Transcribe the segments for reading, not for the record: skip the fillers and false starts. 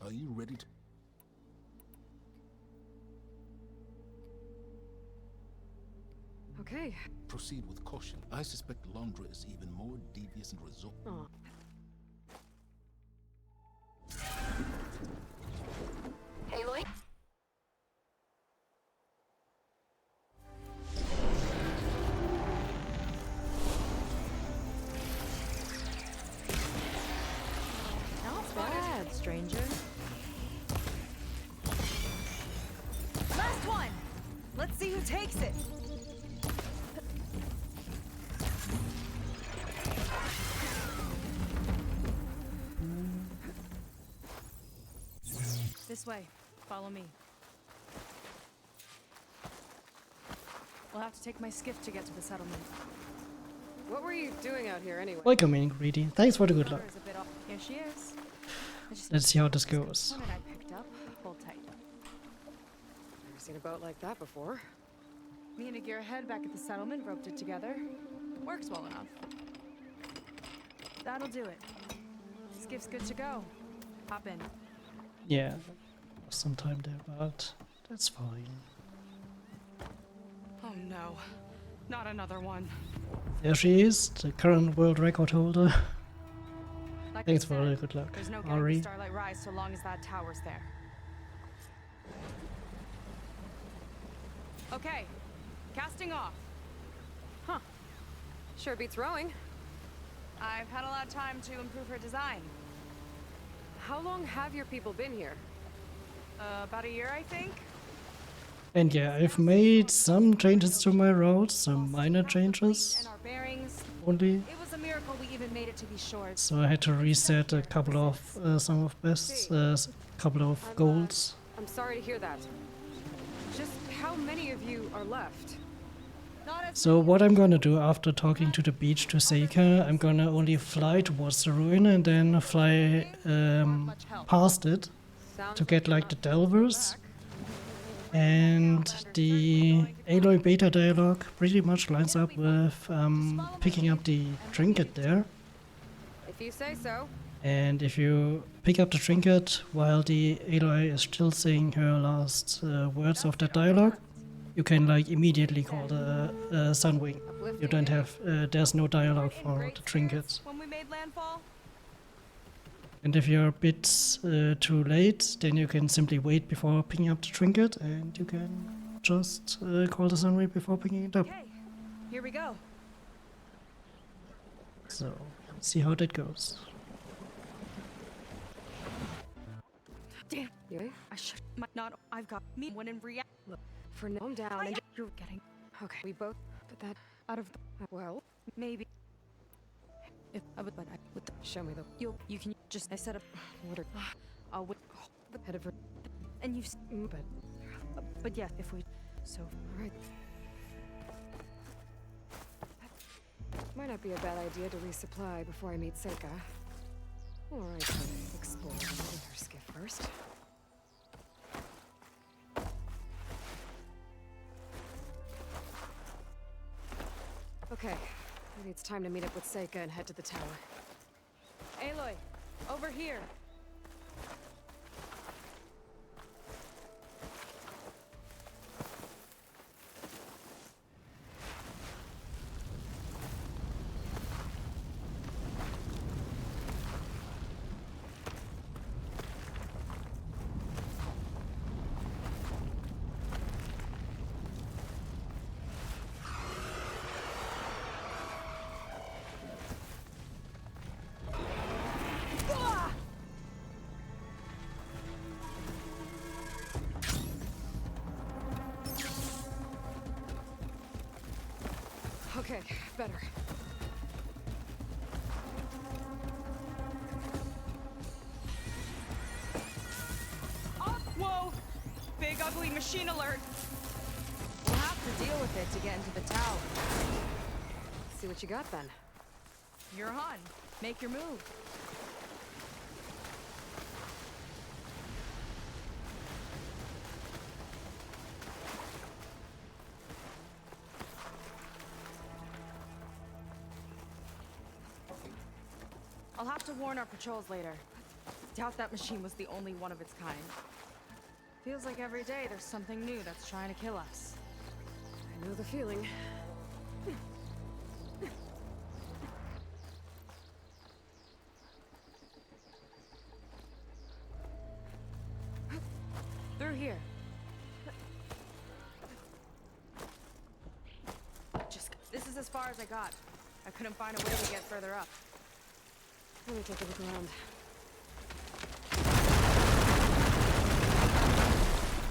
Are you ready to... Okay. Proceed with caution. I suspect Londra is even more devious and resort. Oh. Aloy? Not bad, stranger. Last one! Let's see who takes it! This way. Follow me. We'll have to take my skiff to get to the settlement. What were you doing out here anyway? Welcome in, Greedy. Thanks for the good luck. Is a bit off. Here she is. Let's see how this goes. Component I picked up. Hold tight. Never seen a boat like that before. Me and a gearhead back at the settlement roped it together. Works well enough. That'll do it. Skiff's good to go. Hop in. Yeah, some time there, but that's fine. Oh no. Not another one. There she is, the current world record holder. Like Thanks I for said, the good luck, there's no getting Ari. the Starlight Rise so long as that tower's there. Okay, casting off. Huh. Sure beats rowing. I've had a lot of time to improve her design. How long have your people been here? About a year, I think. And yeah, I've made some changes to my route, some minor changes And our bearings. only. It was a miracle we even made it to these shores. So I had to reset a couple of some of best, couple of goals. I'm sorry to hear that. Just how many of you are left? Not as So what I'm gonna do after talking to the beach to Seika, I'm gonna only fly towards the ruin and then fly past it Sounds to get like the Delvers. And the Aloy beta dialogue pretty much lines up with picking up the trinket there. if you say so. And if you pick up the trinket while the Aloy is still saying her last words of that dialogue, you can like immediately call the Sunwing. You don't have, there's no dialogue for the trinket. when we made landfall. And if you're a bit too late, then you can simply wait before picking up the trinket, and you can just call the Sunwing before picking it up. Okay, here we go. So, let's see how that goes. Damn, You? I should not. I've got me when in react. Look, for now, I'm down and You're getting okay. We both put that out of the. well. Maybe. If I would, but I would. Show me the You can just. I set up. what are I'll wait. the head of her. And you. But Yeah, if we. So. all right. Might not be a bad idea to resupply before I meet Seika. Or I could explore her skiff first. Okay, maybe it's time to meet up with Seika and head to the tower. Aloy, over here. Okay, better. Oh, whoa! Big ugly machine alert. We'll have to deal with it to get into the tower. See what you got then. You're on. Make your move. I'll have to warn our patrols later. Doubt that machine was the only one of its kind. Feels like every day there's something new that's trying to kill us. I know the feeling. Through here. This is as far as I got. I couldn't find a way to get further up. Let me take a look around.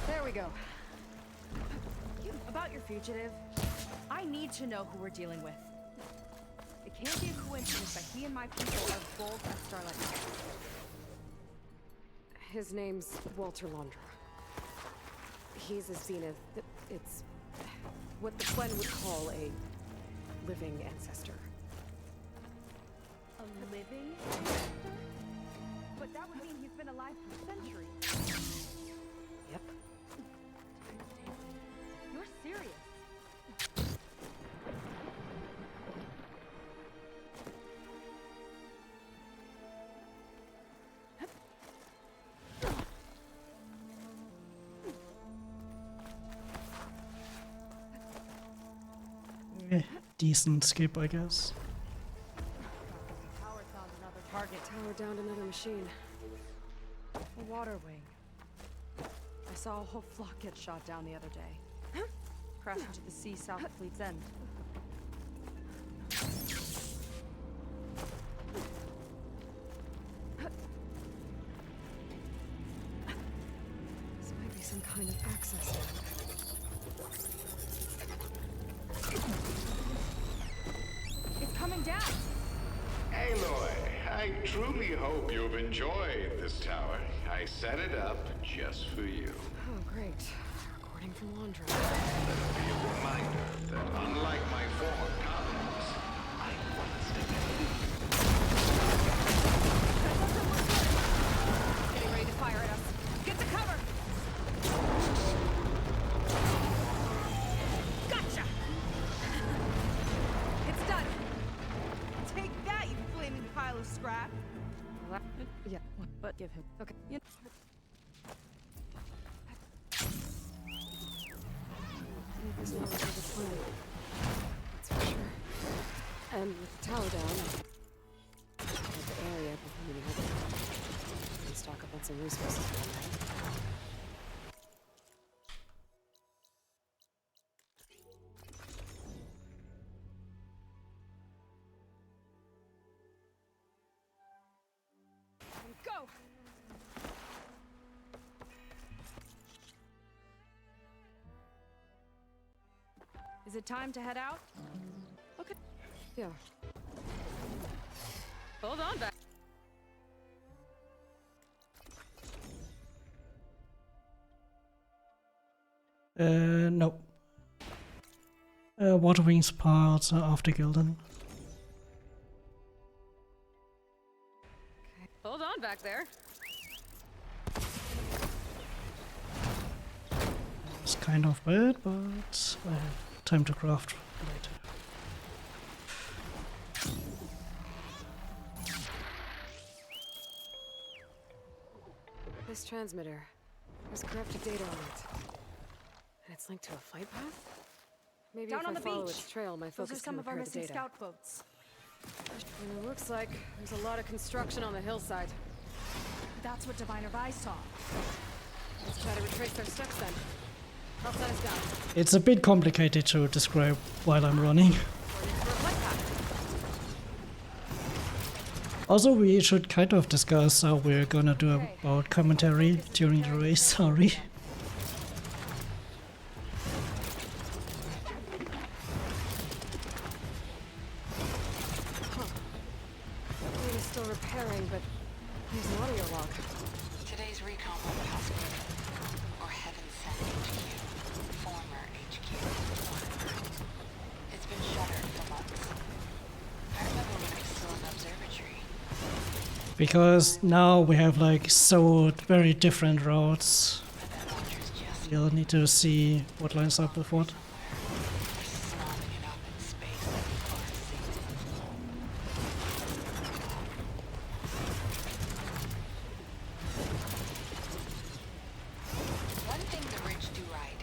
There we go. About your fugitive, I need to know who we're dealing with. It can't be a coincidence that he and my people are both at Starlight. His name's Walter Londra. He's a zenith. It's what the Glen would call a living ancestor. A living ancestor? But that would mean he's been alive for centuries. Yep. You're serious? Decent skip, I guess. Tower found another target. Tower downed another machine. A water wing. I saw a whole flock get shot down the other day. Crashed into the sea south of Fleet's End. This might be some kind of access node. It's coming down! Aloy, I truly hope you've enjoyed this tower. I set it up just for you. Oh, great. Recording from Londra. Let it be a reminder that unlike my former colleagues, I once Getting ready to fire at us. Get to cover! Gotcha! It's done! Take that, you flaming pile of scrap! Yeah. But give him. Okay. You There's no other plan. That's for sure. And with the tower down, I have the area before we have it. We can stock up on some resources for the night. go! Is it time to head out? Okay. Yeah. Hold on back. No. Water Wings part after Gildan. Hold on back there. It's kind of bad, but I have time to craft later. This transmitter. There's corrupted data on it. And it's linked to a flight path? Maybe Down if on I the follow beach. its trail, my Those focus are some can of our repair the missing data. scout boats. And it looks like there's a lot of construction on the hillside. That's what Diviner Vi saw. Let's try to retrace their steps then. I'll set us down. It's a bit complicated to describe while I'm running. According to a flight path. Also, we should kind of discuss how we're gonna do about commentary during the race, sorry. Fleet is still repairing, but there's an audio log. Today's recon will pass good. Or Heaven Sent HQ. Former HQ. It's been shuttered for months. I remember when it was still an observatory. Because now we have like so very different routes. But that launcher's just You'll need to see what lines up with what. They're snobbing it up in space like we can't see.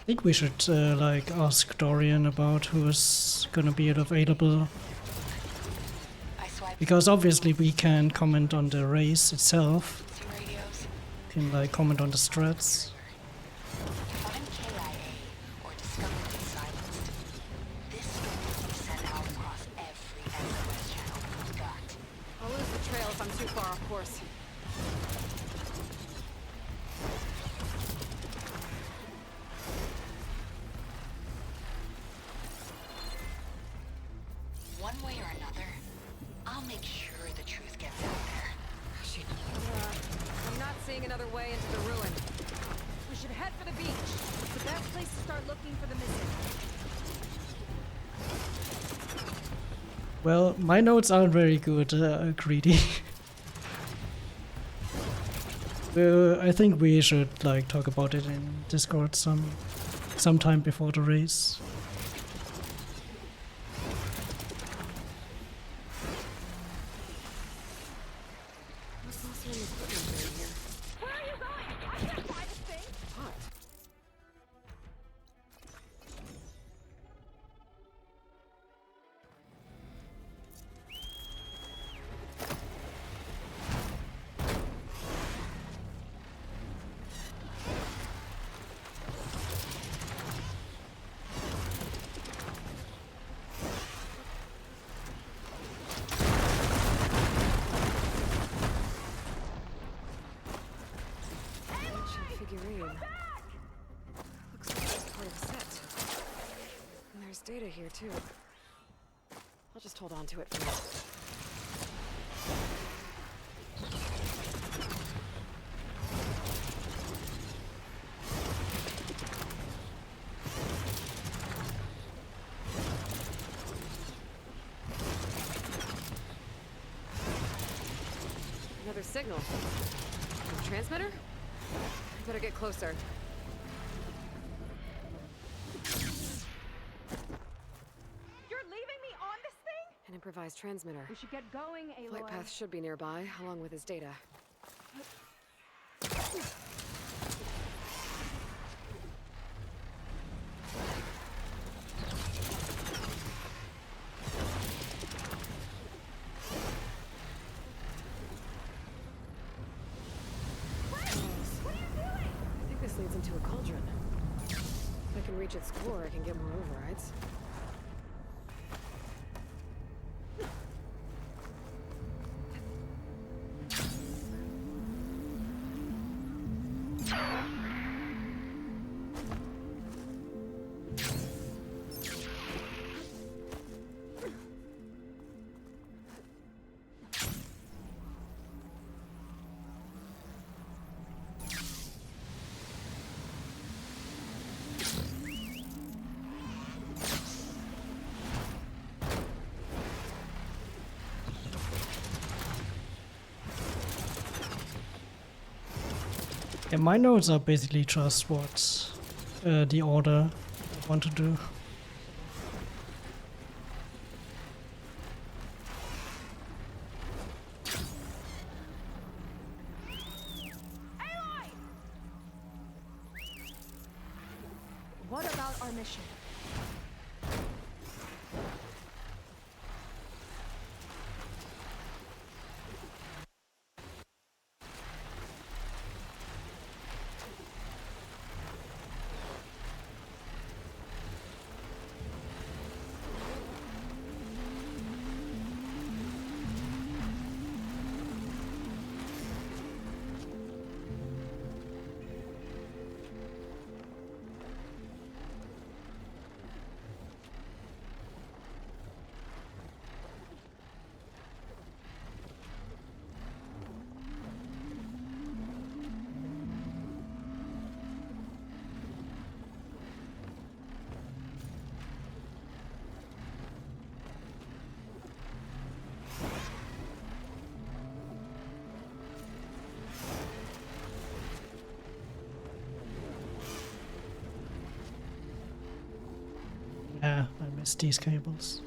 think we should like ask Dorian about who's gonna be available, I swiped because obviously we can comment on the race itself. frequency radios. Can like comment on the strats. If I'm KIA or discovered and silenced, this storm will be sent out across every SOS channel we've got. I'll lose the trail if I'm too far off course. One way or another, I'll make sure the truth gets out there. I'm not seeing another way into the ruin. We should head for the beach. It's the best place to start looking for the missing. Well, my notes aren't very good, Greedy. I think we should like talk about it in Discord sometime before the race. What's also in this equipment in here? Where are you going? I can't fly this thing. What? Ancient figurine. Looks like it's part of a set. And there's data here too. I'll just hold on to it for now. Another signal. A transmitter? I better get closer. You're leaving me on this thing? An improvised transmitter. We should get going, Aloy. Flight path should be nearby, along with his data. I think this leads into a cauldron. If I can reach its core, I can get more overrides. Yeah, my notes are basically just what the order I want to do. Aloy! What about our mission? Yeah, I missed these cables.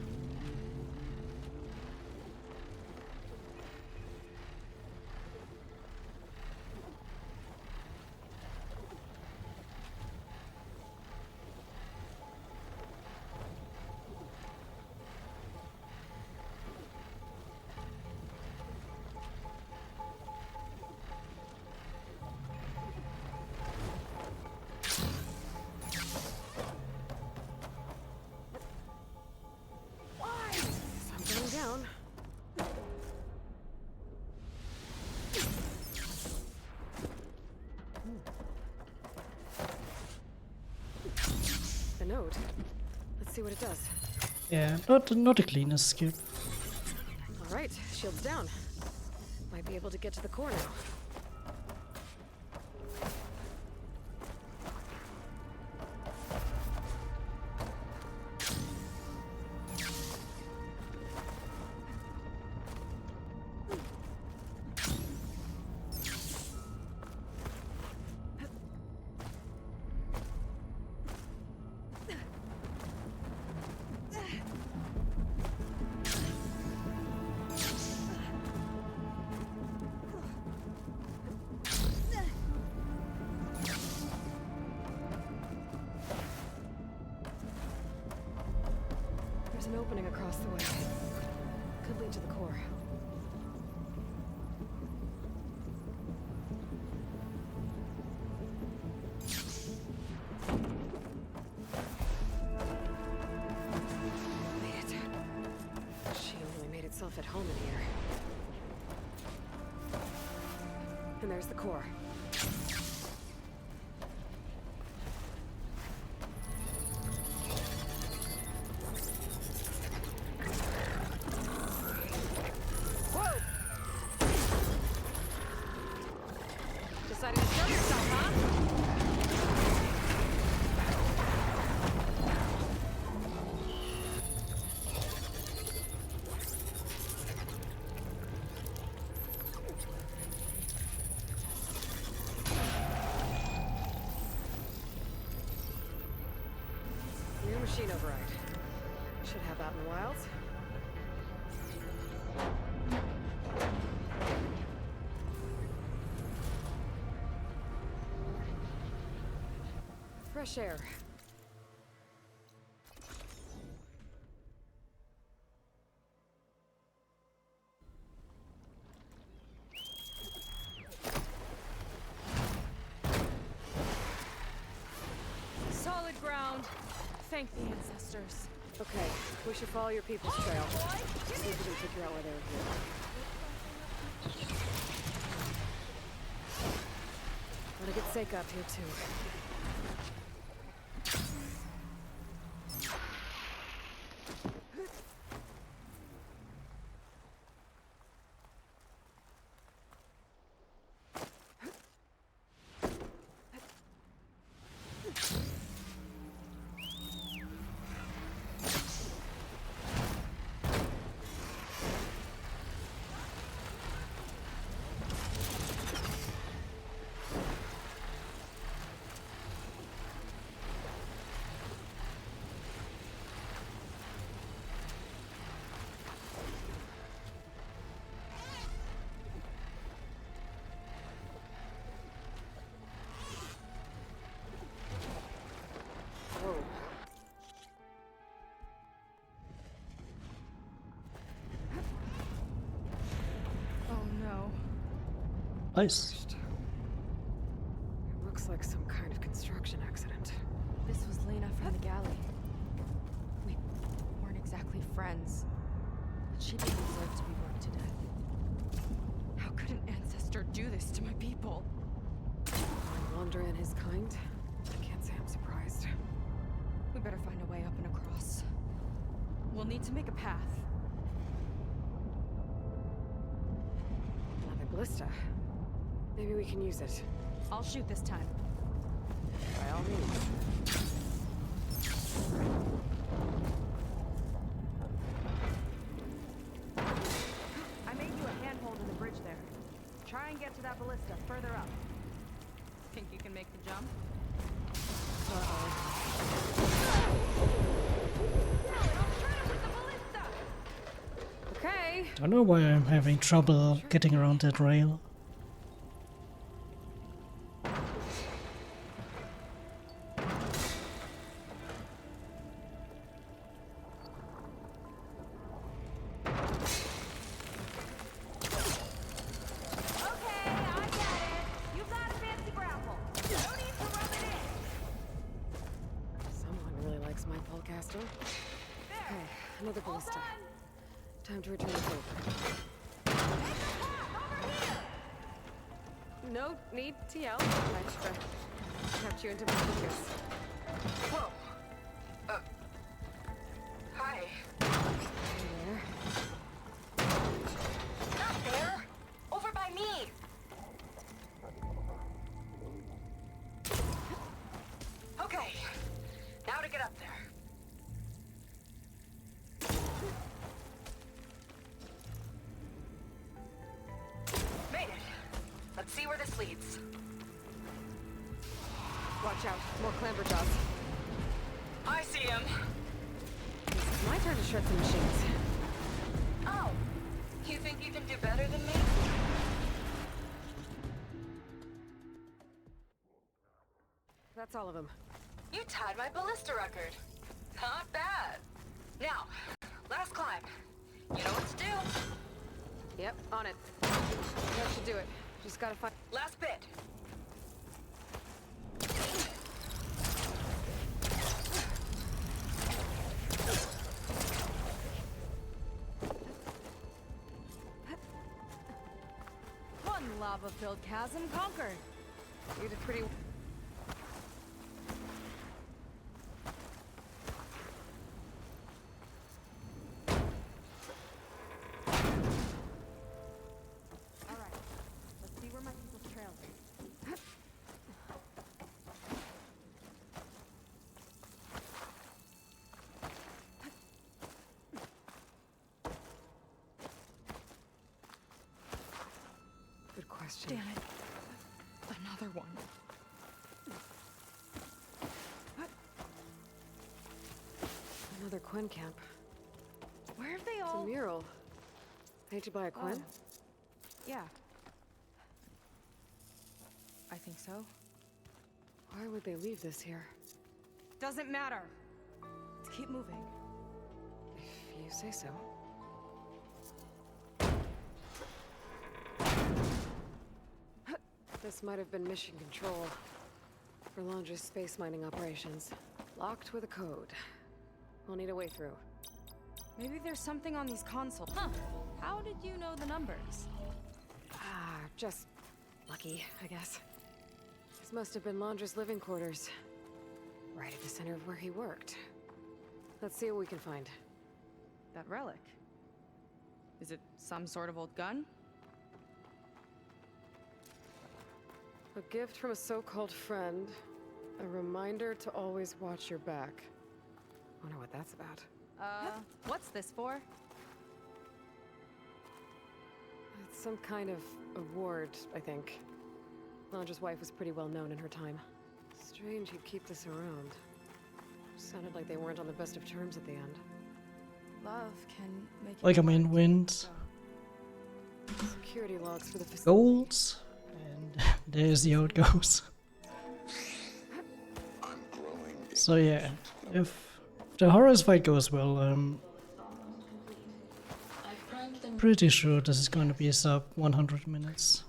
code. Let's see what it does. Yeah, not the cleanest skip. All right, shield's down. Might be able to get to the core now. There's an opening across the way. Could lead to the core. Made it. She only made itself at home in here. And there's the core. Deciding to show yourself, huh? New machine override. Should have out in the wilds. Fresh air. Solid ground. Thank the ancestors. Okay, we should follow your people's trail. See if we can figure out where they were here. Wanna get Seika up here too. Whoa. Oh no. Nice. It looks like some kind of construction accident. This was Lena from the galley. We weren't exactly friends, but she didn't deserve to be worked to death. How could an ancestor do this to my people? Wander and his kind? I can't say I'm surprised. We better find a way up and across. We'll need to make a path. Another ballista. Maybe we can use it. I'll shoot this time. By all means. I made you a handhold in the bridge there. Try and get to that ballista further up. Think you can make the jump? Okay. Don't know why I'm having trouble getting around that rail. Someone really likes my pole-casting. Okay, another ballista. Time to return the favor. No need to yell. I just kept you into my focus. Whoa. Let's see where this leads. Watch out, more clamber jobs. I see him. It's my turn to shred some machines. Oh, you think you can do better than me? That's all of them. You tied my ballista record. Not bad. Now, last climb. You know what to do. Yep, on it. That should do it. Just gotta find. Last bit. One lava-filled chasm conquered. You did pretty. Alright, let's see where my people's trail is. Good question. Damn it. Another one. Another Quinn camp. Where have they It's a all... mural. Painted by a Quinn? Oh. Yeah. I think so. Why would they leave this here? Doesn't matter. Let's keep moving. If you say so. This might have been mission control for Londra's space mining operations. Locked with a code. We'll need a way through. Maybe there's something on these consoles. Huh. How did you know the numbers? Just lucky, I guess. This must have been Londra's living quarters. Right at the center of where he worked. Let's see what we can find. That relic. Is it some sort of old gun? A gift from a so-called friend. A reminder to always watch your back. Wonder what that's about. What's this for? It's some kind of award, I think. Londra's wife was pretty well known in her time. Strange he'd keep this around. Sounded like they weren't on the best of terms at the end. Love can make you Like I mean, wind, Security logs for the facility. gold, and there's the how it goes. So yeah, if the Horus fight goes well, pretty sure this is going to be sub 100 minutes.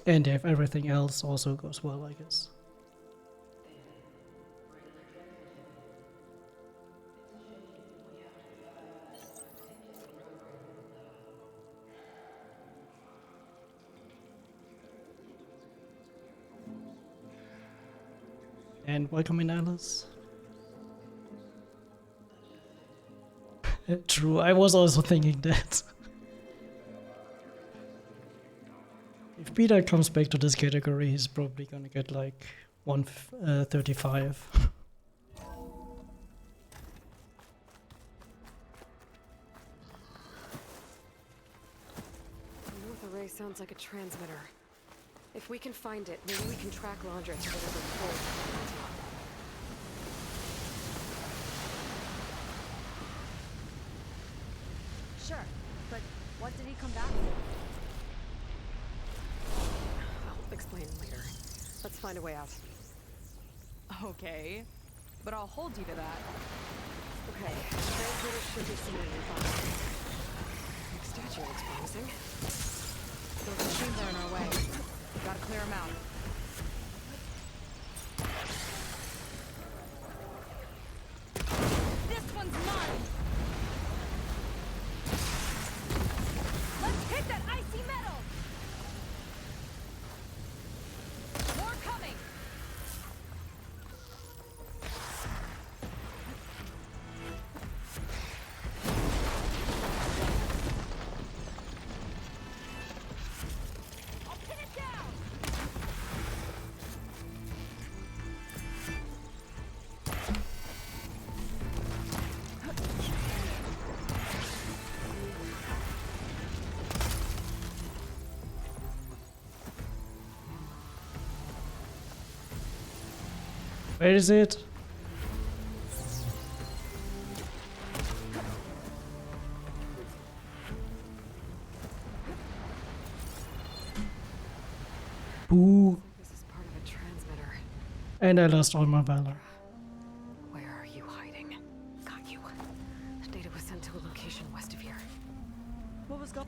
And if everything else also goes well, I guess. And welcome in, Alice. True, I was also thinking that. If Peter comes back to this category, he's probably gonna get like 135. The North Array sounds like a transmitter. If we can find it, maybe we can track Londra to whatever pole. Sure, but what did he come back for? I'll explain later. Let's find a way out. Okay, but I'll hold you to that. Okay, transmitter should be somewhere nearby. Next statue looks promising. Those machines are in our way. Gotta clear them out. This one's mine! Let's hit that icy metal! More coming! I'll pin it down! Where is it? Boo. This is part of a transmitter. And I lost all my valor. Where are you hiding? Got you. The data was sent to a location west of here. What was going?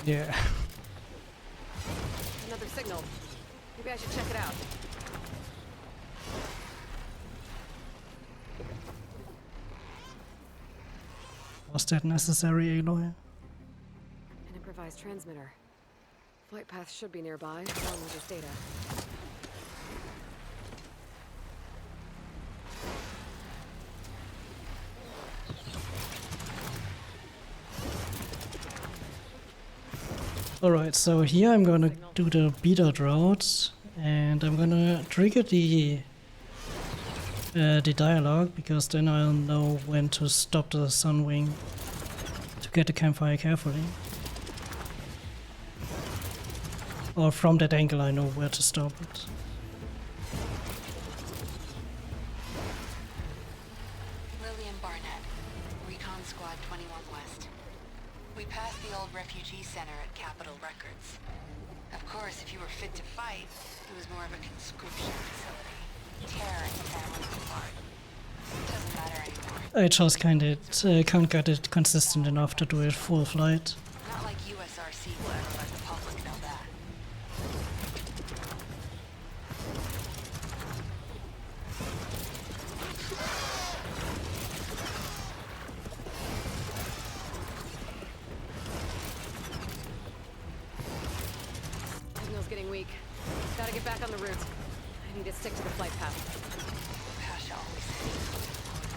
Yeah. Another signal. Maybe I should check it out. Was that necessary, Aloy? An improvised transmitter. Flight path should be nearby, along with this data. Alright, so here I'm gonna do the beat-out route, and I'm gonna trigger the dialogue, because then I'll know when to stop the Sunwing to get the campfire carefully. Or from that angle I know where to stop it. Lillian Barnett, Recon Squad 21 West. We passed the old refugee center at Capitol Records. Of course, if you were fit to fight, it was more of a conscription facility. Tearing families apart. Doesn't matter anymore. I just can't get it consistent enough to do it full flight. Not like USRC will ever let the public know that. Signal's getting weak. Gotta get back on the route. I need to stick to the flight path. Pasha always said he was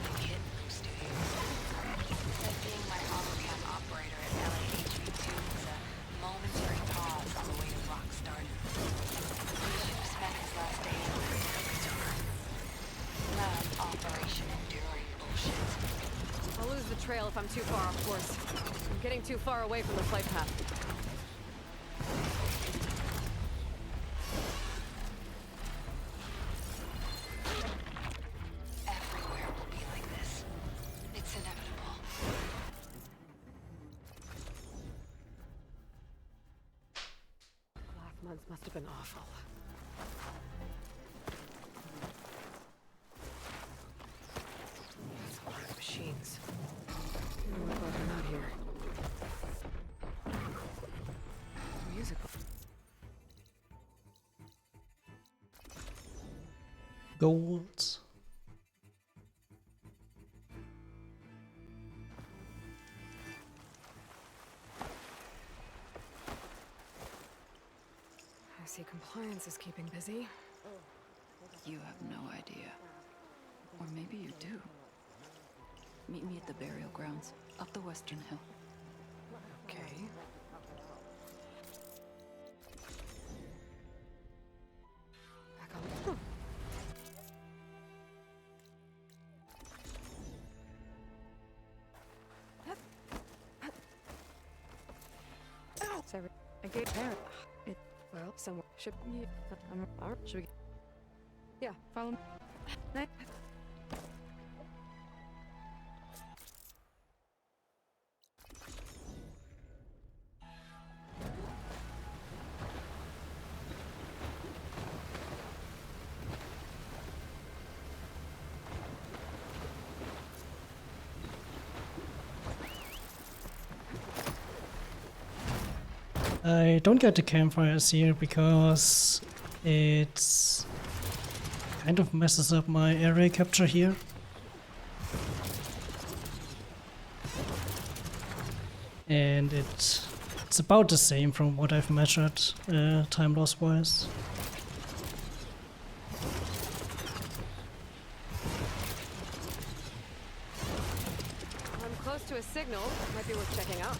a kid in those studios. Said being my holocam operator at LAHV2 was a momentary pause on the way to rock stardom. He should have spent his last days on the tour. Not Operation Enduring bullshit. I'll lose the trail if I'm too far off course. I'm getting too far away from the flight path. Everywhere will be like this. It's inevitable. Last month must have been awful. That's a lot of machines. I don't know what brought them out here. Music. Gold. I see compliance is keeping busy. You have no idea. Or maybe you do. Meet me at the burial grounds, up the western hill. Okay. Back on. Sorry. I gave parent. It well somewhere. Should should we? Yeah. Follow me. Night. I don't get the campfires here because it kind of messes up my area capture here. And it's about the same from what I've measured time loss wise. I'm close to a signal. Might be worth checking out.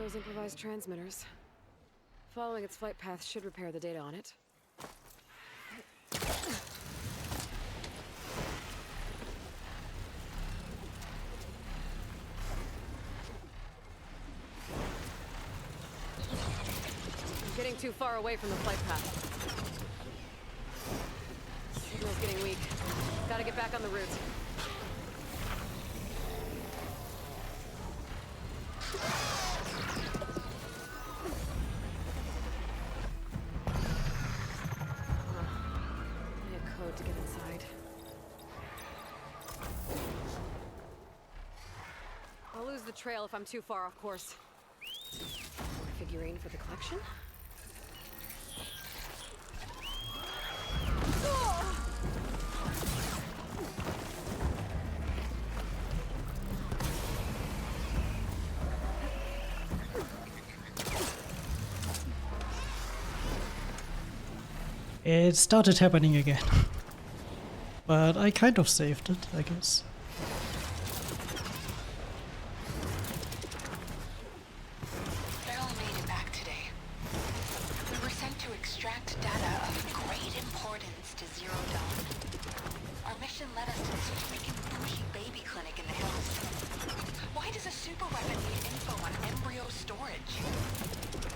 those improvised transmitters. Following its flight path should repair the data on it. I'm getting too far away from the flight path. Signal's getting weak. Gotta get back on the route. Need a code to get inside. I'll lose the trail if I'm too far off course. Figurine for the collection? It started happening again. But I kind of saved it, I guess. Barely made it back today. We were sent to extract data of great importance to Zero Dawn. Our mission led us to this freaking bougie baby clinic in the hills. Why does a super weapon need info on embryo storage?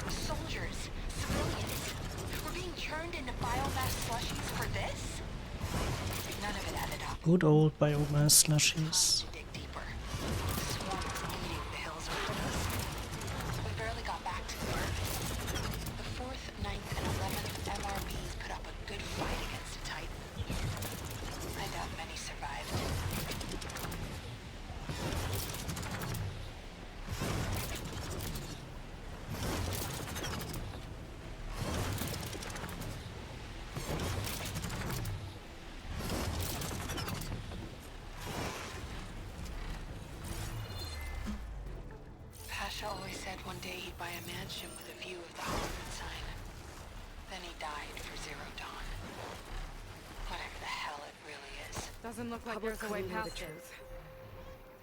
Soldiers, civilians, we're being turned into biomass slushies for this? None of it added up. Good old biomass slushies. To dig deeper. The swarm was eating the hills around us. We barely got back to the earth. The 4th, 9th, and 11th MRBs put up a good fight against the Titan. I doubt many survived. Pasha always said one day he'd buy a mansion with a view of the Hollywood sign. Then he died for Zero Dawn. Whatever the hell it really is. Doesn't look like Public there's a way couldn't know the past it. truth.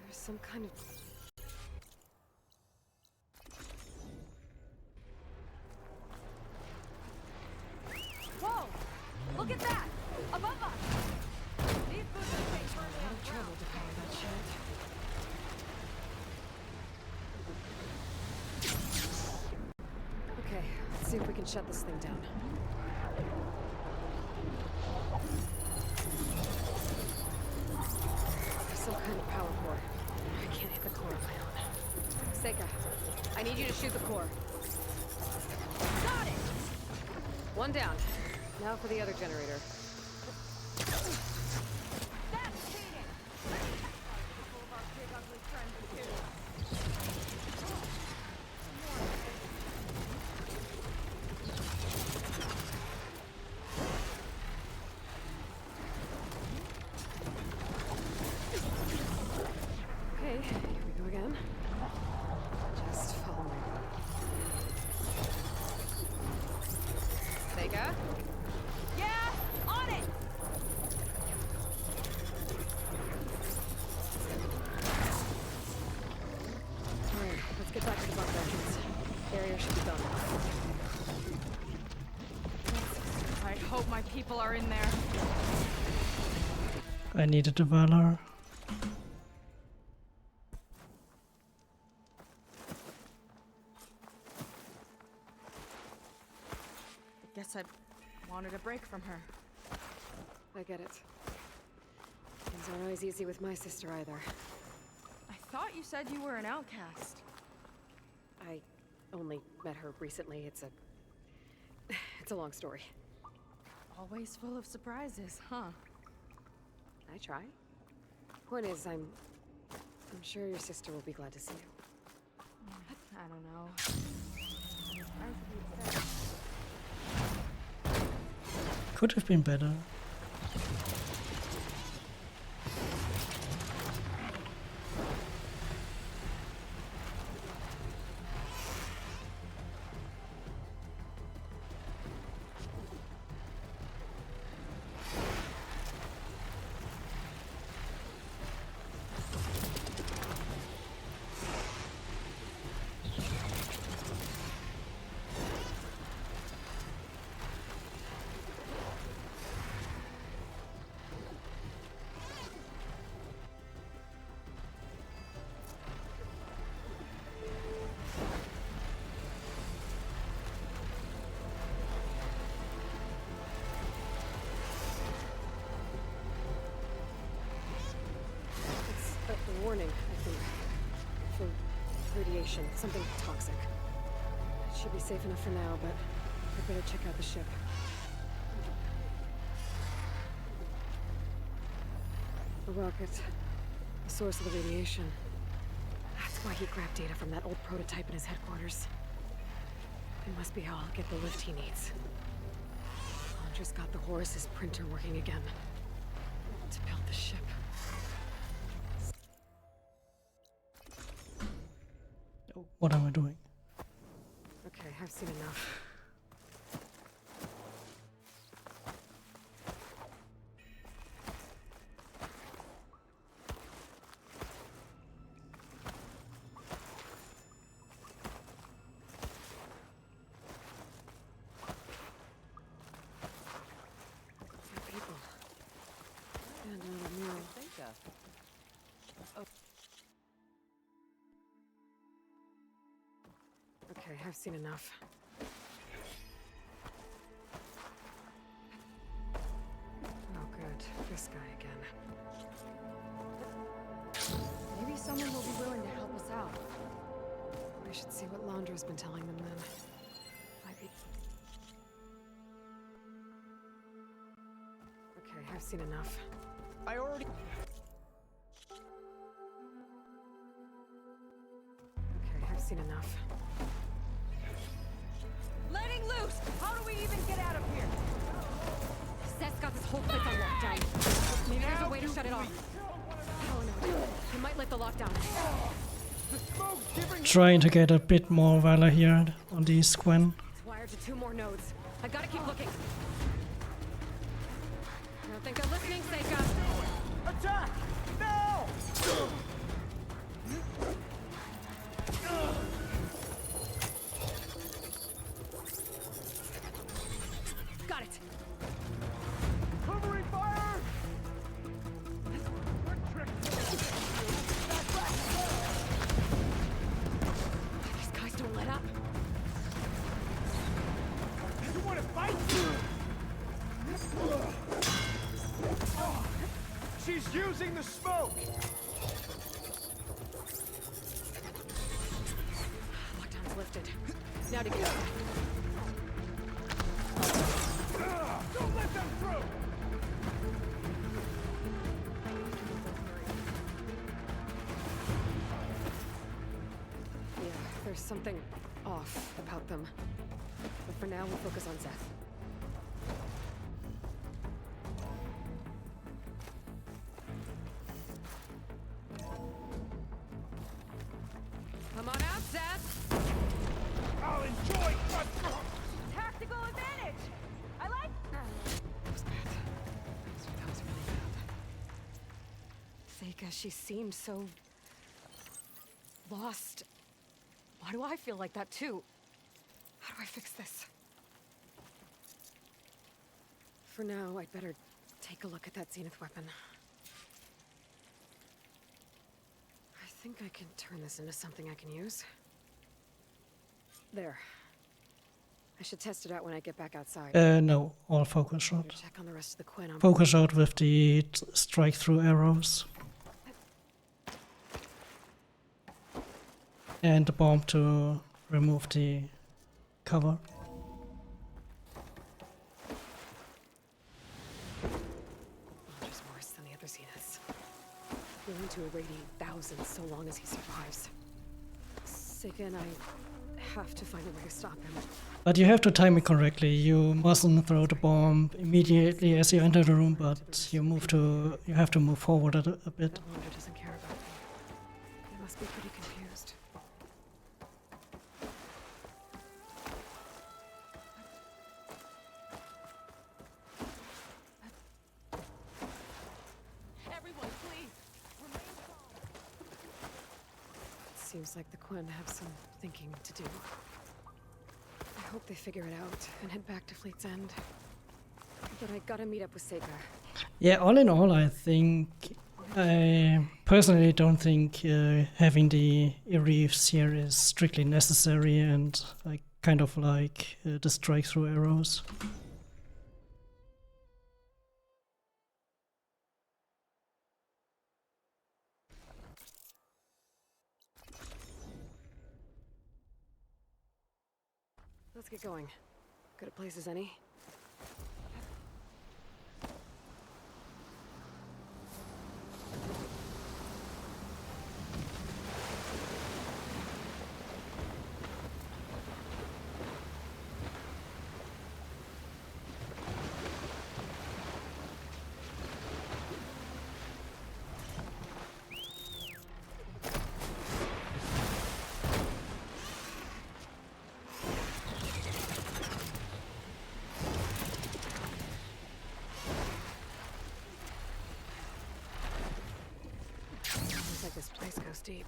There's some kind of... Whoa! Look at that! Above us! These boots will take further lot of trouble to power that shit. Okay, let's see if we can shut this thing down. There's some kind of power core. I can't hit the core on my own. Seika, I need you to shoot the core. Got it! One down. Now for the other generator. That's cheating! All of our big ugly friends too. Okay, here we go again. Just follow my route. Seika? Yeah! On it! Alright, let's get back to the bunker entrance. Barrier should be done. I hope my people are in there. I needed a Valor. Guess I wanted a break from her. I get it. Things aren't always easy with my sister either. I thought you said you were an outcast. I only met her recently. It's a long story. Always full of surprises, huh? I try. Point is, I'm sure your sister will be glad to see you. I don't know. Could have been better. warning, I think. For radiation, something toxic. It should be safe enough for now, but I'd better check out the ship. The rocket. The source of the radiation. That's why he grabbed data from that old prototype in his headquarters. It must be how I'll get the lift he needs. Just got the Horus's printer working again. To build the ship. What am I doing? Okay, I've seen enough. People. And another mural. Okay, I've seen enough. Oh, good. This guy again. Maybe someone will be willing to help us out. I should see what Londra's been telling them then. Might be... Okay, I've seen enough. I already... Okay, I've seen enough. Letting loose! How do we even get out of here? Seth's got this whole place on lockdown. Maybe there's a way to shut it off. Oh no, he might lift the lockdown. Trying to get a bit more valor here on these Gwen. It's wired to 2 more nodes. I gotta keep looking. I don't think I'm listening, Seika. Attack! Now! Got it. Covering fire! These guys don't let up. You want to fight? She's using the smoke! Lockdown's lifted. Now to get out. Don't let them through! Yeah, there's something off about them. But for now, we'll focus on Seth. Come on out, Seth! I'll enjoy Tactical advantage! I like... That was bad. That was really bad. Seika, she seemed so... lost. Why do I feel like that too? How do I fix this? For now, I'd better take a look at that Zenith weapon. I think I can turn this into something I can use. There. I should test it out when I get back outside. No, all focus shot. Better check on the rest of the Quinn. Focus shot with the strike through arrows. And the bomb to remove the cover. Just worse than the other Zeniths. Willing to irradiate thousands so long as he survives. Seika and I have to find a way to stop him. But you have to time it correctly. You mustn't throw the bomb immediately as you enter the room, but you have to move forward a bit. That Londra doesn't care about me. They must be pretty confused. Everyone, please! Remain calm! It seems like the Quinn have some thinking to do. I hope they figure it out and head back to Fleet's End. But I gotta meet up with Seika. Yeah, all in all, I personally don't think having the reefs here is strictly necessary, and I kind of like the strike through arrows. let's get going. Good a place as any. Looks like this place goes deep.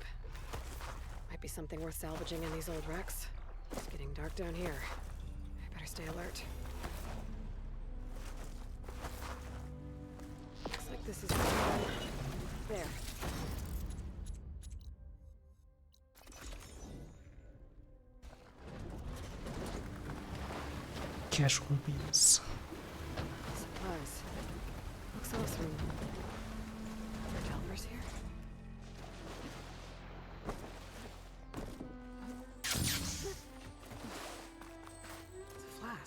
Might be something worth salvaging in these old wrecks. It's getting dark down here. I better stay alert. Looks like this is there. Casual beams. Supplies. Looks awesome. Are there Delvers here? It's flat.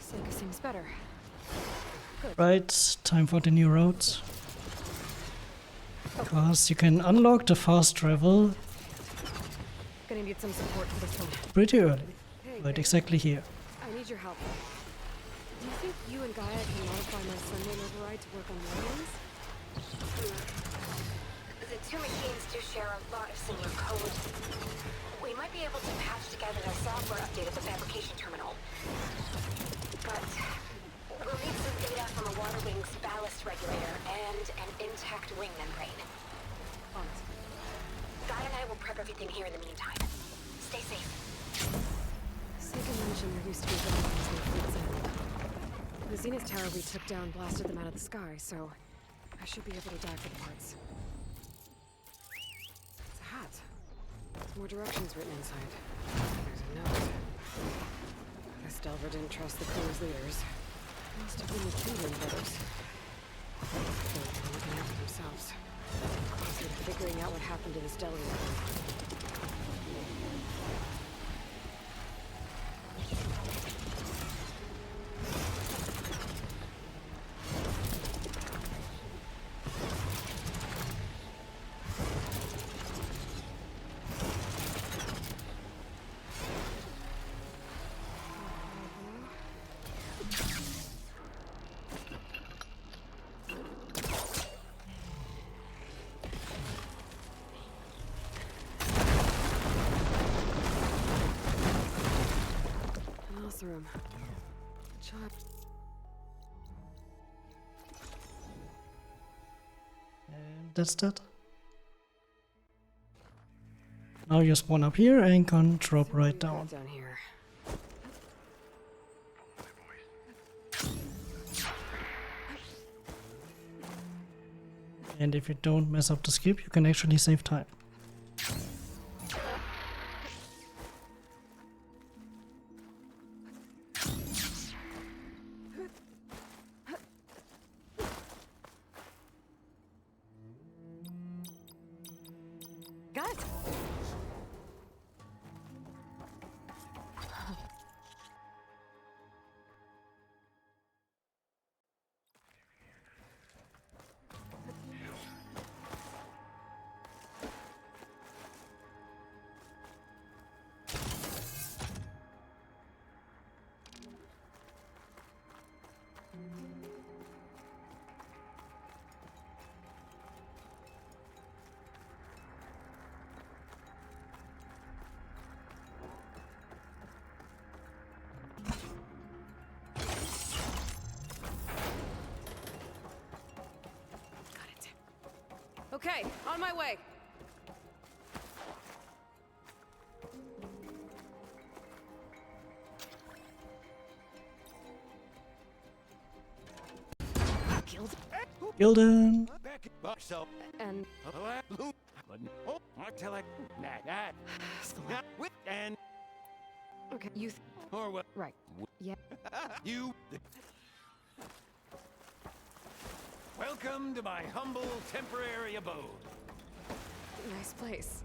Seika seems better. Right, time for the new roads. Because you can unlock the fast travel Gonna need some support for this one. pretty early. Hey, Right, Gaia, exactly here. I need your help. Do you think you and Gaia can modify my Sunday override to work on Lions? The two machines do share a lot of similar code. We might be able to patch together a software update at the fabrication terminal. But we'll need some data from a water wing's ballast regulator and an intact wing membrane. Guy and I will prep everything here in the meantime. Stay safe. Seika mentioned there used to be buildings in the fleet zone. The Zenith tower we took down blasted them out of the sky, so I should be able to dive for the parts. It's a hat. There's more directions written inside. There's a note. Guess Delver didn't trust the crew's leaders. Must have been the Kingdom brothers. They were looking after themselves. Closer to figuring out what happened to this Delver. Room. Job. And that's that. Now you spawn up here and can drop right down. Down here. And if you don't mess up the skip, you can actually save time. Got it. Okay, on my way. Gildan! So, And and okay, you or what? right. Yeah. You. Welcome to my humble temporary abode. Nice place.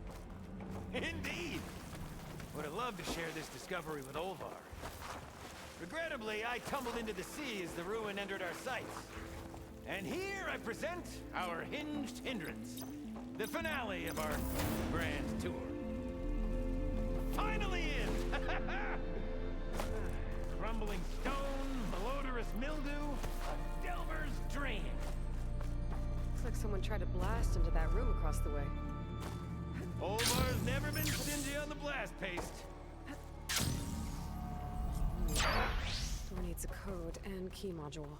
Indeed. Would have loved to share this discovery with Olvar. Regrettably, I tumbled into the sea as the ruin entered our sights. And here I present our hinged hindrance, the finale of our grand tour. Finally in! Crumbling stone, malodorous mildew, a delver's dream. Looks like someone tried to blast into that room across the way. Olvar's never been stingy on the blast paste. Door needs a code and key module.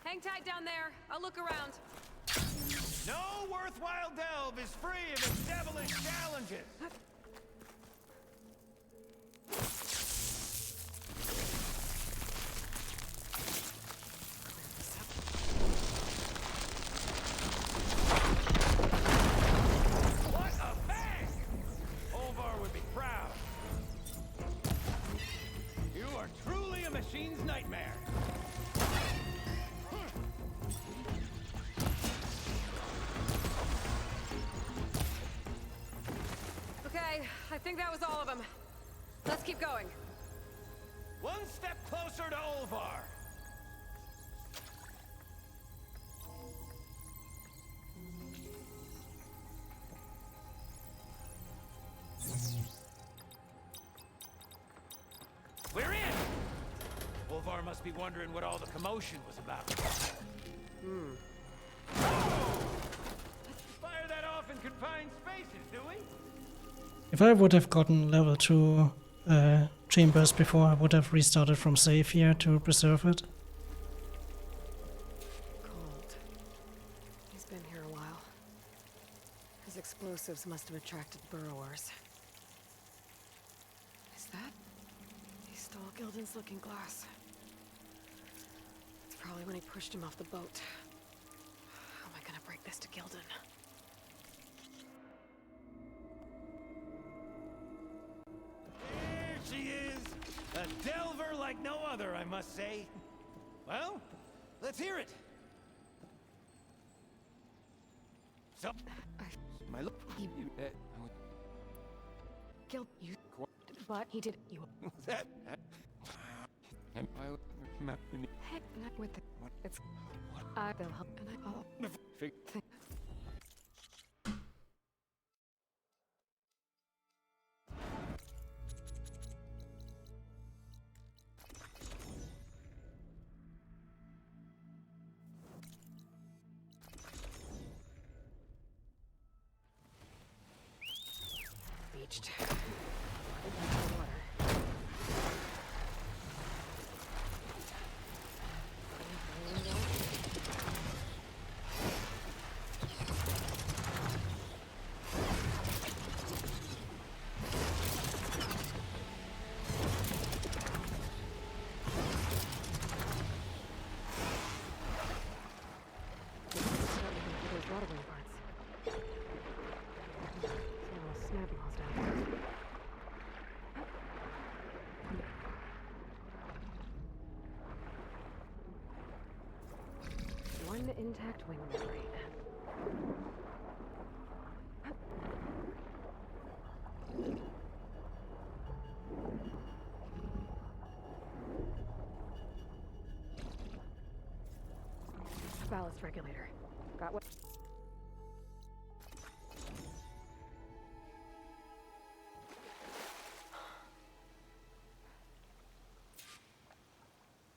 Hang tight down there. I'll look around. No worthwhile delve is free of its devilish challenges. What a bang! Olvar would be proud. You are truly a machine's nightmare. Okay, I think that was all of them. Let's keep going. One step closer to Olvar. We're in! Olvar must be wondering what all the commotion was about. Oh! Fire that off in confined spaces, do we? If I would have gotten level 2 chambers before, I would have restarted from save here to preserve it. Cold. He's been here a while. His explosives must have attracted burrowers. Is that? He stole Gildan's looking glass. It's probably when he pushed him off the boat. How am I gonna break this to Gildan? There she is! A delver like no other, I must say. Well, let's hear it. So, my look. He killed you, but he did you. That. Heck, not with the. It's. I will help, and I'll. Beached. One intact wing membrane. Ballast regulator. Got what?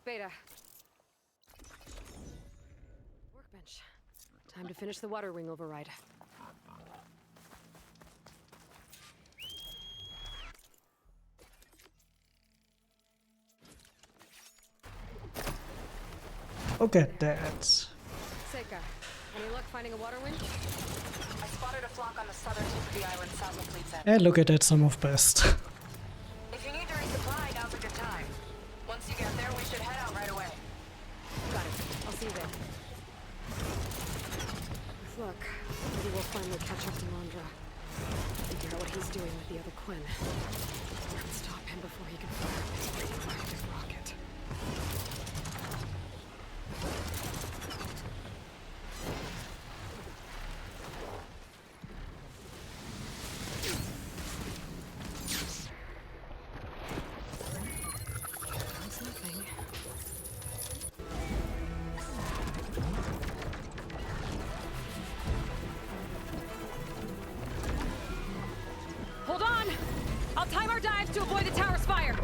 Beta. Workbench. Time to finish the water wing override. Look at that. Seika, any luck finding a water wing? I spotted a flock on the southern tip of the island south of Fleet's End. And look at that, some of best. If you need to resupply, now's a good time. Once you get there, we should head out right away. Got it. I'll see you there. Look, maybe we'll finally catch up to Landra. Figure out what he's doing with the other Quinn. And stop him before he can fire his radioactive rocket. That's nothing. Hold on! I'll time our dives to avoid the tower's fire.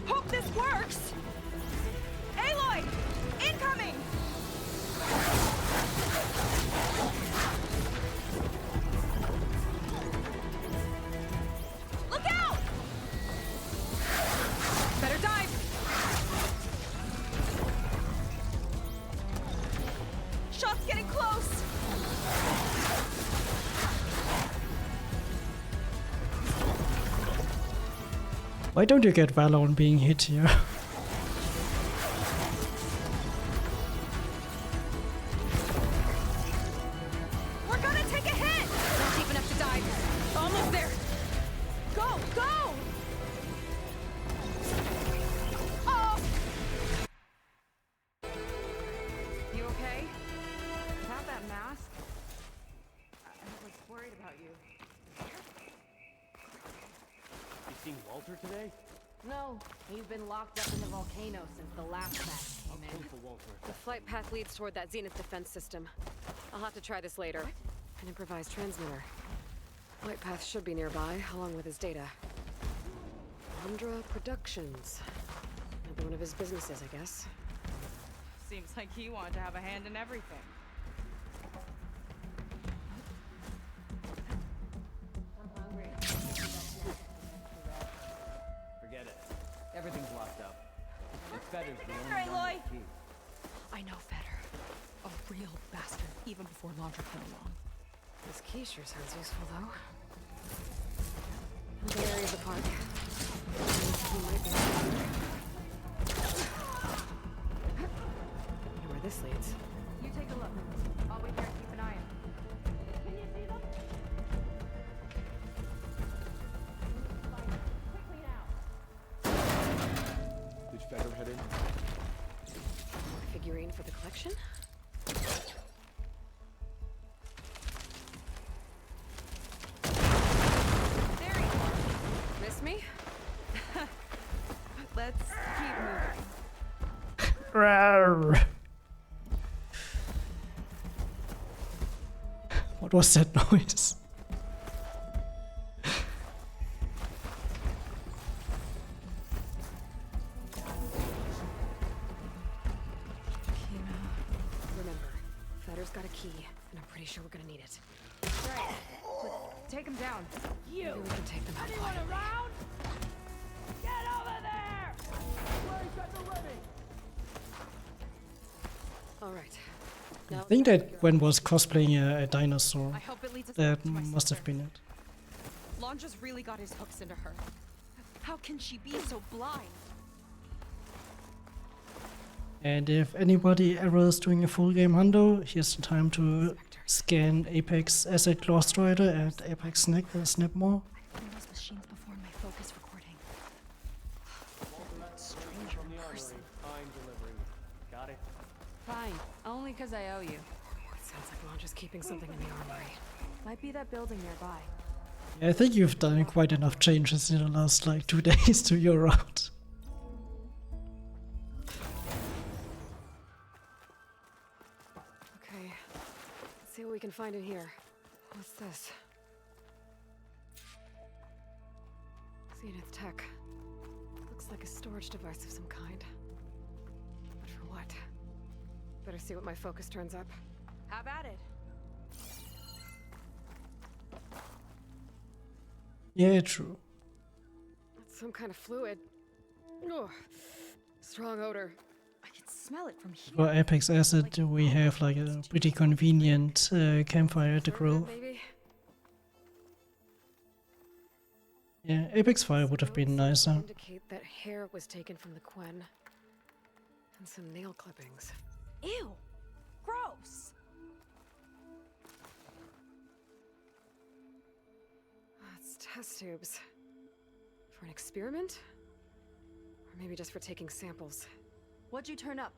Hope this works! Aloy! Incoming! Look out! Better dive! Shot's getting close! Why don't you get Valor on being hit here? We're gonna take a hit! Not deep enough to dive. Almost there. Go, go! Oh! You okay? Without that mask? I was worried about you. You seen Walter today? No, he's been locked up in the volcano since the last batch came in. Look for Walter. The flight path leads toward that Zenith defense system. I'll have to try this later. An improvised transmitter. Flight path should be nearby, along with his data. Andra Productions. Another one of his businesses, I guess. Seems like he wanted to have a hand in everything. Forget it. Everything's locked up. And Fetter's the Mr. only one Aloy! with the key. I know Fetter. A real bastard, even before Landra came along. This key sure sounds useful, though. Another area of the park. He might be. Wonder where this leads. You take a look. I'll wait there and keep an eye out. Can you see them? Quickly now. Did Fetter head in? Figurine for the collection? There he is. Miss me? Let's keep moving. Rawr. What was that noise? Remember, Fetter's got a key, and I'm pretty sure we're gonna need it. Right. But take him down. Maybe we can take them out quietly. around? Get over there! Where's the living? All right. I Now, think that Gwen was cosplaying a dinosaur. I hope it leads us That back to my must have sister. been it. Landra's really got his hooks into her. How can she be so blind? And if anybody ever is doing a full game hundo, here's the time to scan Apex Asset Claw Strider and Apex Snap more. I've been in those machines before in my focus recording. Stranger person. Time delivery. Got it? Fine. Only because I owe you. it sounds like Landra's keeping something in the armory. Might be that building nearby. I think you've done quite enough changes in the last like 2 days to your route. Okay. Let's see what we can find in here. What's this? Zenith tech. Looks like a storage device of some kind. But for what? Better see what my focus turns up. Have at it. Yeah, true. That's some kind of fluid. Oh, strong odor. I can smell it from here. For Apex Asset, we have like a pretty convenient campfire at the Grove. Maybe? Yeah, Apex Fire would have been nicer. Indicate that hair was taken from the Quen. And some nail clippings. Ew! Gross! Test tubes. For an experiment? Or maybe just for taking samples. What'd you turn up?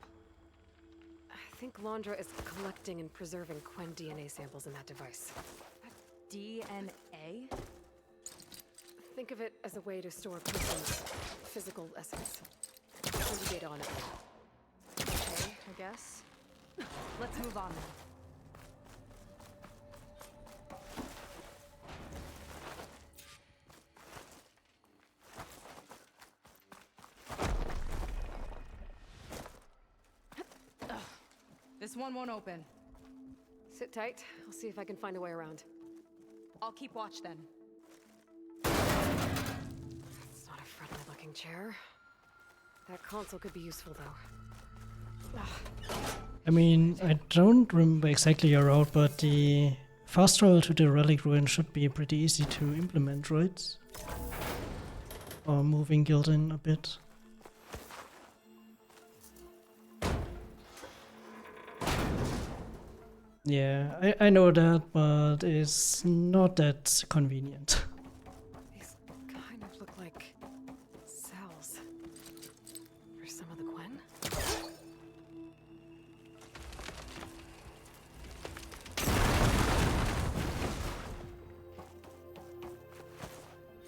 I think Londra is collecting and preserving Quen DNA samples in that device. DNA? Think of it as a way to store a person's physical essence. Send you data on it. Okay, I guess. Let's move on then. This one won't open. Sit tight. I'll see if I can find a way around. I'll keep watch then. It's not a friendly-looking chair. That console could be useful, though. I mean, I don't remember exactly your route, but the fast travel to the relic ruin should be pretty easy to implement, right? Or moving Gildan a bit. Yeah, I know that, but it's not that convenient. These kind of look like cells. For some of the Quen?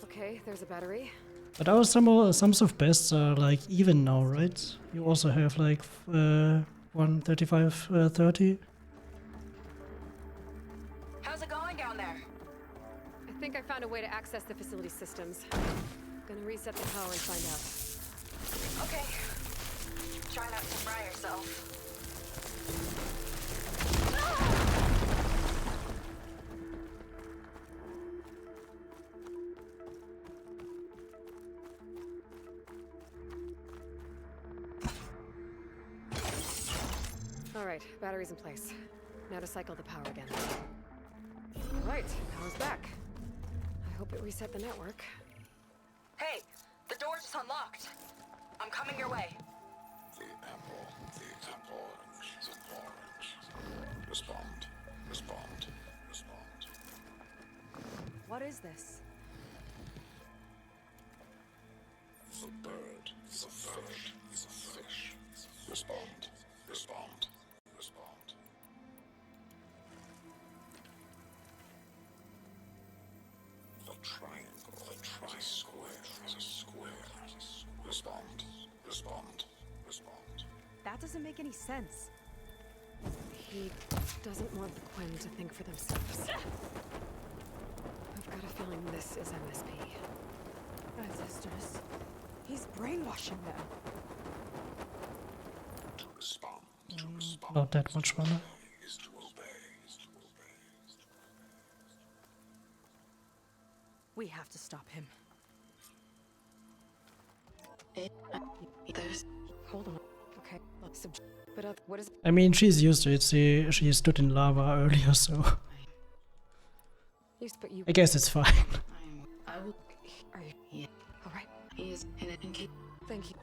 Okay, there's a battery. But our sums of bests are like even now, right? You also have like 135, 30. How's it going down there? I think I found a way to access the facility systems. Gonna reset the power and find out. Okay. Try not to fry yourself. Alright, battery's in place. Now to cycle the power again. Alright, power's back. I hope it reset the network. Hey, the door just unlocked. I'm coming your way. The apple, the orange. Respond, respond, respond. What is this? The bird, the fish, the fish. Respond, respond, respond. The triangle, the tri-square, the square. Respond, respond, respond. That doesn't make any sense. He doesn't want the Quen to think for themselves. I've got a feeling this is MSP. Ancestors. He's brainwashing them. To respond, to respond. Not that much mana. Is to obey, is to obey. We have to stop him. There's... Hold on. Okay, let's but what is... I mean, she's used to it. She stood in lava earlier, so But you... I guess it's fine. I will... Are you... Alright. He is in it. Thank you.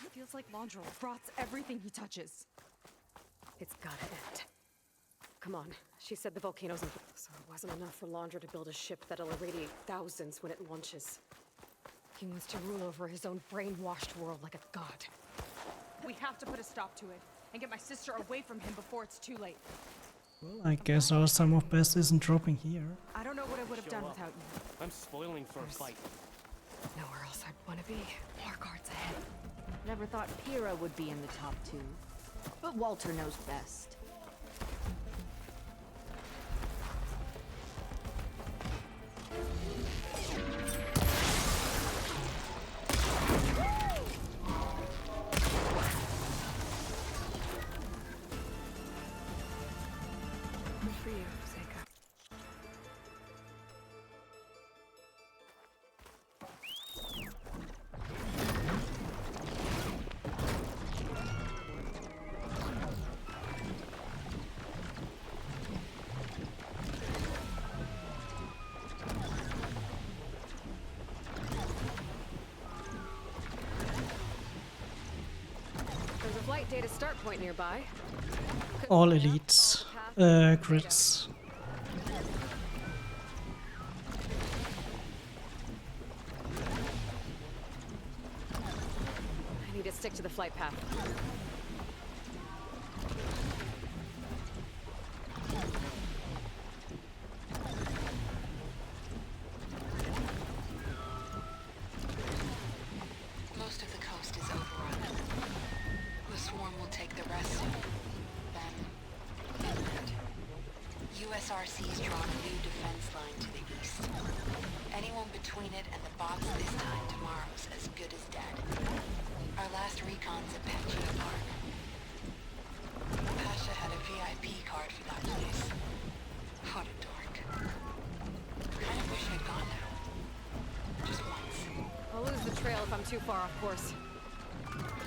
It feels like Londra rots everything he touches. It's gotta end. Come on. She said the volcano's in... So it wasn't enough for Londra to build a ship that'll irradiate thousands when it launches. He wants to rule over his own brainwashed world like a god. We have to put a stop to it and get my sister away from him before it's too late. Well, I guess our sum of best isn't dropping here. I don't know what I would have done without you. I'm spoiling for a fight. Nowhere else I'd want to be. More guards ahead. Never thought Pyrrha would be in the top 2. But Walter knows best. Good for you, Seika. There's a flight data start point nearby. All elites, grids. stick to the flight path. Most of the coast is overrun. The swarm will take the rest, then inland. USRC's drawn a new defense line to the east. Anyone between it and the box this time tomorrow's as good as dead. Our last recon's at Pangaea Park. Pasha had a VIP card for that place. What a dork. Kind of wish I'd gone now. Just once. I'll lose the trail if I'm too far off course.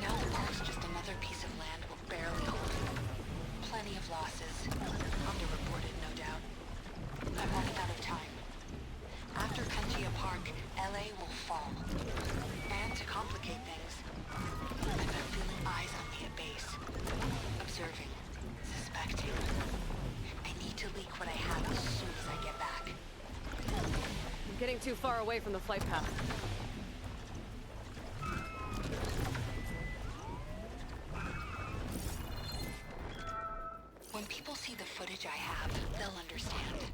Now the park's just another piece of land we'll barely hold. Plenty of losses. Underreported, no doubt. I'm running out of time. After Pangaea Park, LA will fall. And to complicate things, I've been feeling eyes on me at base. Observing. Suspecting. I need to leak what I have as soon as I get back. I'm getting too far away from the flight path. When people see the footage I have, they'll understand.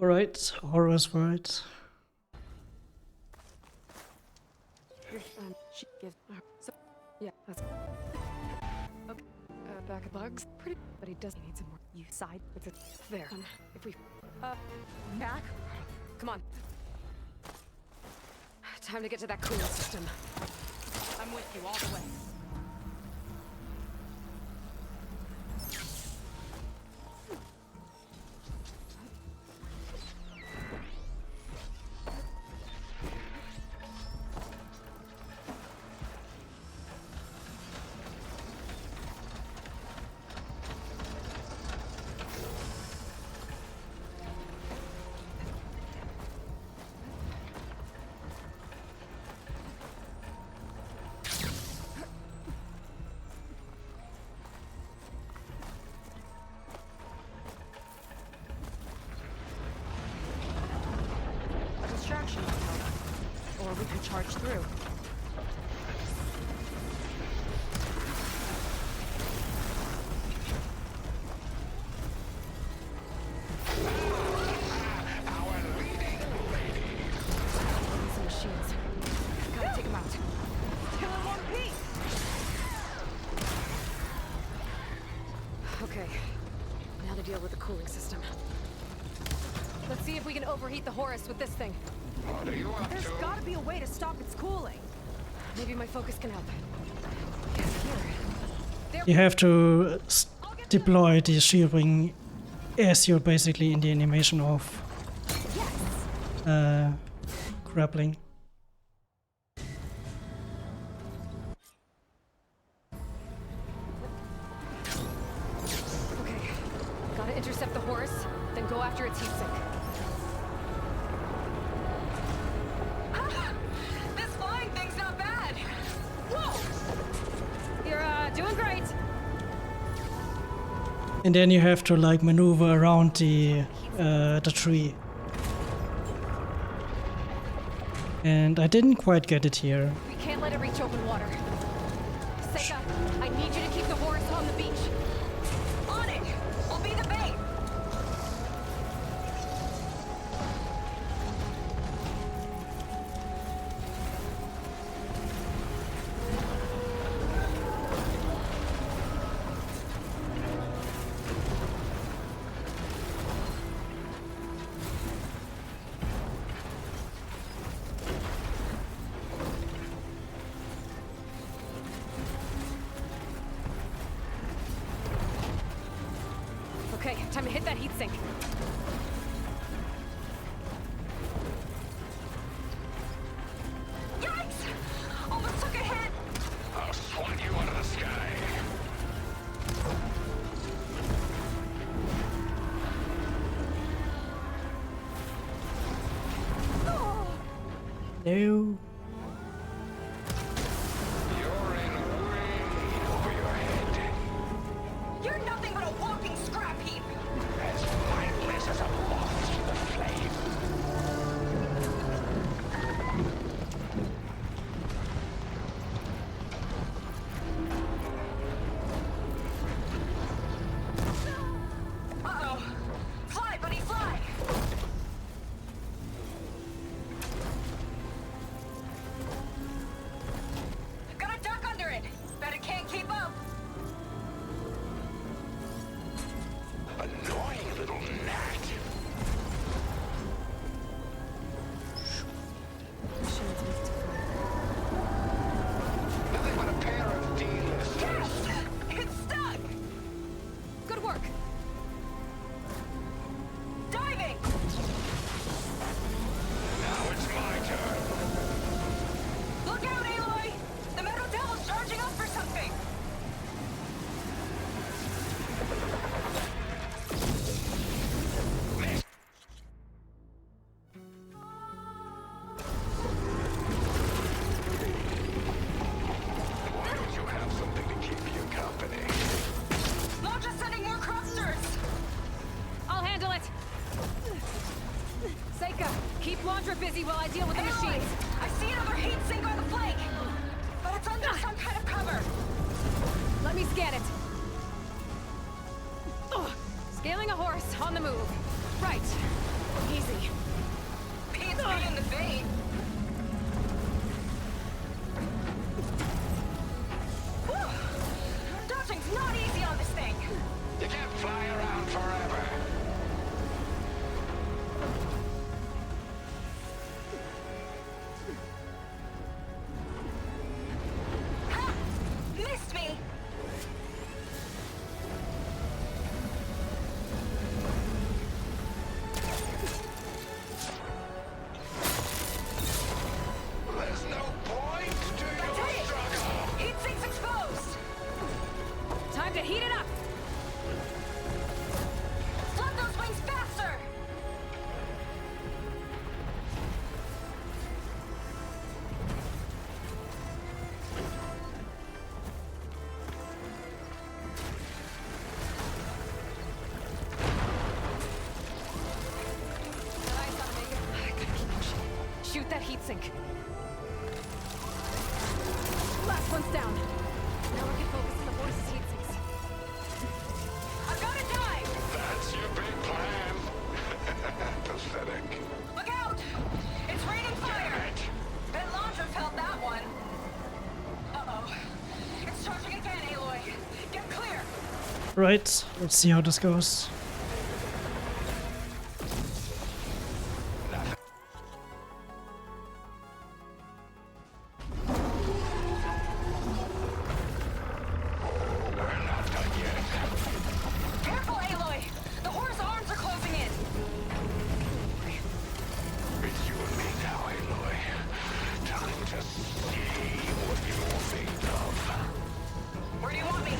Alright, Horror's right. She gives her. So, yeah, that's. Okay. Back of bugs. Pretty. But he does need some more. You side. It's there. If we. Back. Come on. Time to get to that cooling system. I'm with you all the way. Distraction might help. Or we could charge through. Some machines. Gotta take them out. Two in one piece! Okay. Now to deal with the cooling system. Let's see if we can overheat the Horus with this thing. What are you up There's to? gotta be a way to stop its cooling. Maybe my focus can help. Here. You have to deploy the shielding as you're basically in the animation of grappling. Okay. Gotta intercept the Horus, then go after its heatsink. This flying thing's not bad! Whoa! You're, doing great! And then you have to like maneuver around the tree. And I didn't quite get it here. We can't let it reach open water. Seika, I need you to keep the Horus on the beach. On it! I'll be the bait! Okay, time to hit that heatsink. Yikes! Almost took a hit! I'll swat you out of the sky. No. You're in way over your head. You're nothing but a walking scrap heap! As mindless as a moth to the flame. Uh-oh! Fly, buddy, fly! Gotta duck under it! Bet it can't keep up! Annoying little gnat. Machine's weak to fire. Nothing but a pair of D-listers. Yes! It's stuck! Good work. Diving! Now it's my turn. Look out, Aloy! The Metal Devil's charging up for something! Why don't you have something to keep you company? Launch sending more cropsters! I'll handle it. Seika, keep Laundra busy while I deal with the Aloy! machines. I see another heat sink on the flank! But it's under some kind of cover! Let me scan it. Ugh. Scaling a horse on the move. Right. Easy. Pete's being the bait! Whew. Dodging's not easy on this thing! You can't fly around forever. Ha! Missed me! There's no point to That's your it! struggle. Heat sink's exposed! Time to heat it up. Flood those wings faster! Shoot that heatsink. Last one's down. Now we can focus on the horse's heatsinks. I've got to dive! That's your big plan. Pathetic. Look out! It's raining fire! Bet Laundra felt that one. Uh-oh. It's charging again, Aloy. Get clear! Right, let's see how this goes. We're not done yet. Careful, Aloy! The horse arms are closing in! It's you and me now, Aloy. Time to see what you're made of. Where do you want me?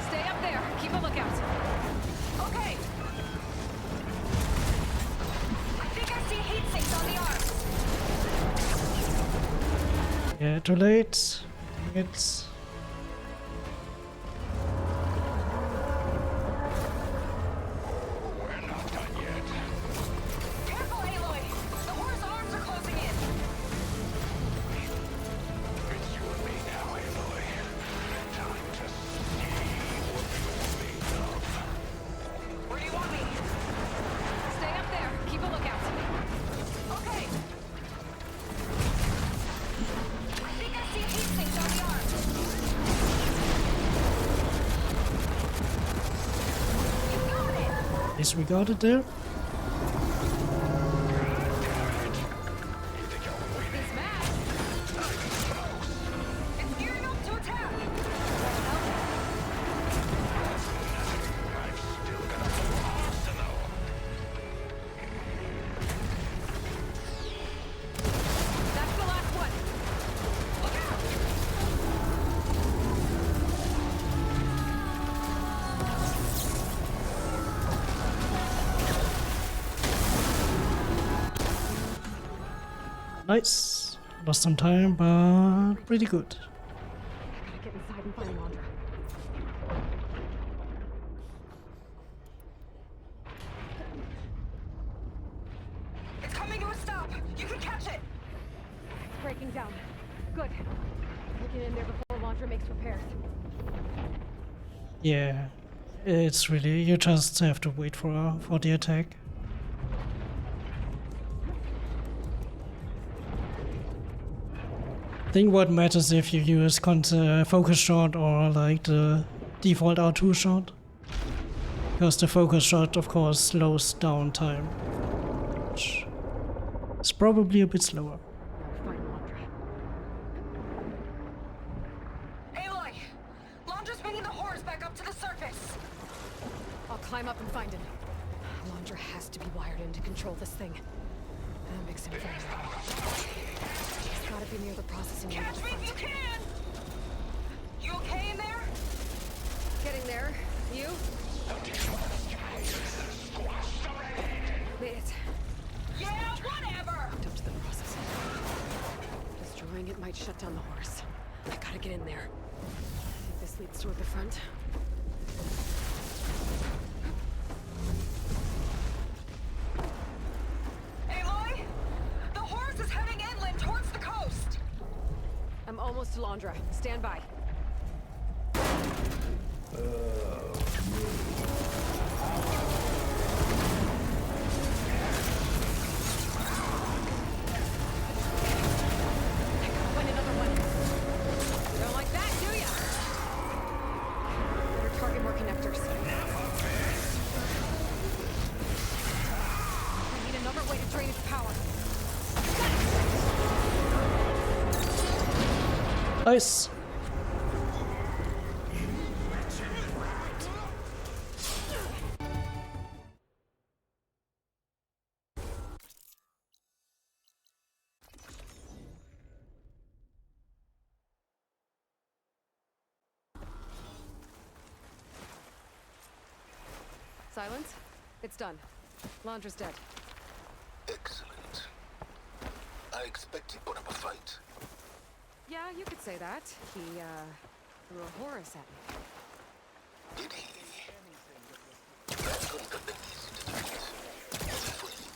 Stay up there. Keep a lookout. Okay. I think I see heat sinks on the arms. Yeah, too late. Dang it. We're not done yet. Careful, Aloy! The horse arms are closing in! It's you and me now, Aloy. Time to see what you're made of. Where do you want me? Stay up there. Keep a lookout. Okay. I think I see heat sinks on the arms. You got it! Disregarded there. He's mad. It's gearing up to attack! I've still got a whole arsenal. That's the last one. Look out! Nice. Lost some time, but pretty good. I gotta get inside and find Laundra. It's coming to a stop! You can catch it! It's breaking down. Good. We'll get in there before Laundra makes repairs. Yeah, it's really, you just have to wait for the attack. I think what matters if you use focus shot or like the default R2 shot. Because the focus shot of course slows down time. Which is probably a bit slower. Now find Laundra. Aloy! Laundra's bringing the horrors back up to the surface! I'll climb up and find him. Laundra has to be wired in to control this thing. That makes him fast. He's gotta be near the processing unit. Catch me if you can! You okay in there? Getting there. You? Made it. Yeah, whatever! Hooked up to the processing. Destroying it might shut down the horse. I gotta get in there. I think this leads toward the front. Aloy! The horse is heading inland towards the coast! I'm almost to Laundra. Stand by. Win another one. Don't like that, do ya? Better target more connectors. I need another way to drain its power. Nice. Silence? It's done. Laundra's dead. Excellent. I expect he put up a fight. Yeah, you could say that. He, threw a Horus at me. Did he? That couldn't have been easy to defeat. Easy for you.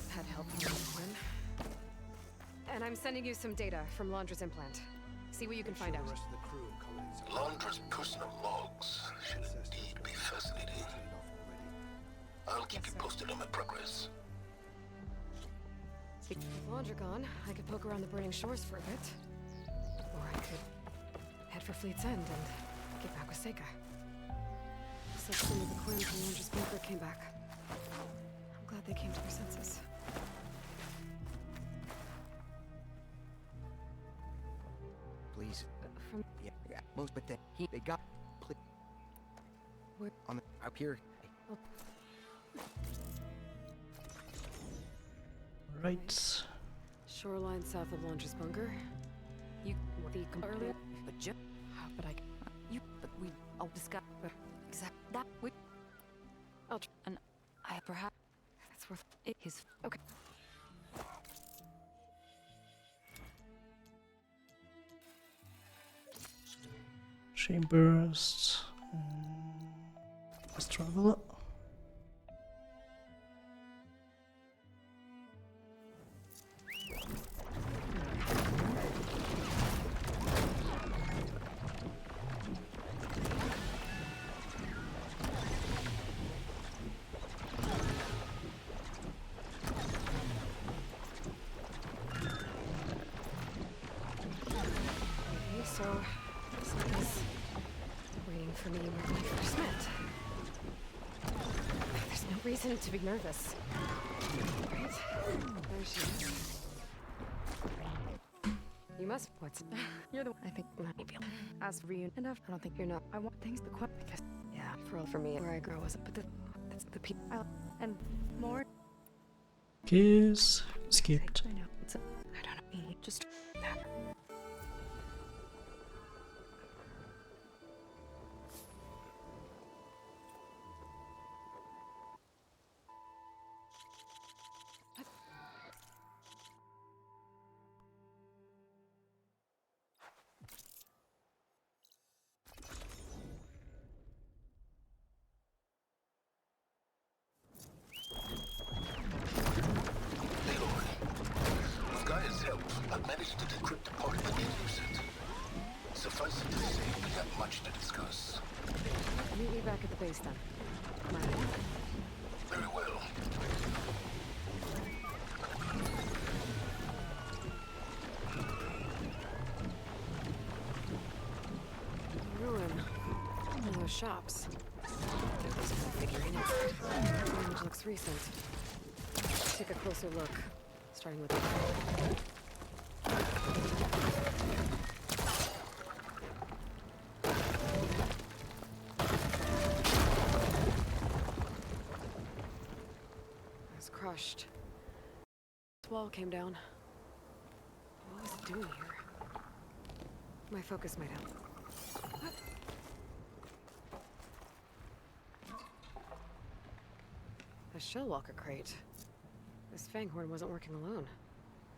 I had help from Quinn. And I'm sending you some data from Laundra's implant. See what you can find out. Laundra's personal logs should indeed be fascinating. I'll keep you posted on my progress. With Laundra gone, I could poke around the burning shores for a bit. Or I could head for Fleet's End and get back with Seika. Looks like some of the Quinn from Laundra's bunker came back. I'm glad they came to their senses. Please. From Yeah, most, but they got. where? On the up here. Right. Shoreline south of Laundra's bunker. You the earlier, But Jim, but I. But we all discuss exact that we I'll. and I perhaps That's worth. his Okay. Chambers. Let's travel. Okay, so looks like he's waiting for me where we first met. There's no reason to be nervous. Right? There she is. You must. What's. You're the one I think maybe as for you enough. I don't think you're not. I want things the quick because yeah, for me where I grow wasn't, but that's the people and more. Kiss. Skipped. I know. I don't know. Just that. much to discuss. Meet me back at the base then. Come on. Very well. Ruin. One of those shops. There was a figurine inside. The image looks recent. Let's take a closer look. Starting with the it's crushed. This wall came down. What was it doing here? My focus might help. What? A Shellwalker crate. This Fanghorn wasn't working alone.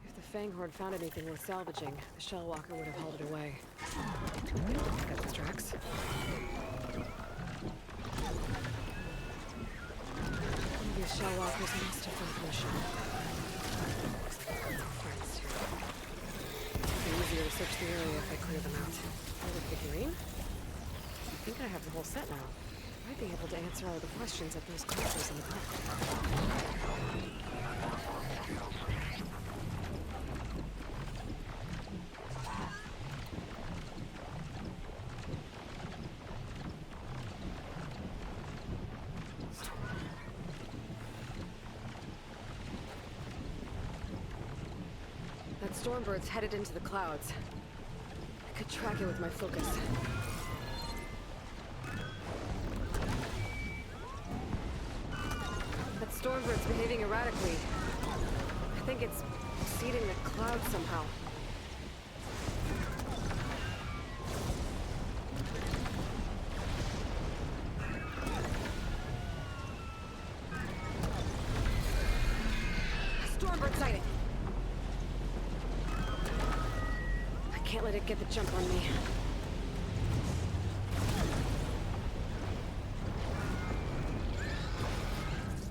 If the Fanghorn found anything worth salvaging, the Shellwalker would have hauled it away. Got those tracks. One of these Shellwalkers must have come from the shop. Looks like they're friends too. It'd be easier to search the area if I clear them out. Another figurine? I think I have the whole set now. Might be able to answer all the questions at those classes in the back. That Stormbird's headed into the clouds. I could track it with my focus. That Stormbird's behaving erratically. I think it's seeding the clouds somehow. Stormbird sighting! I can't let it get the jump on me.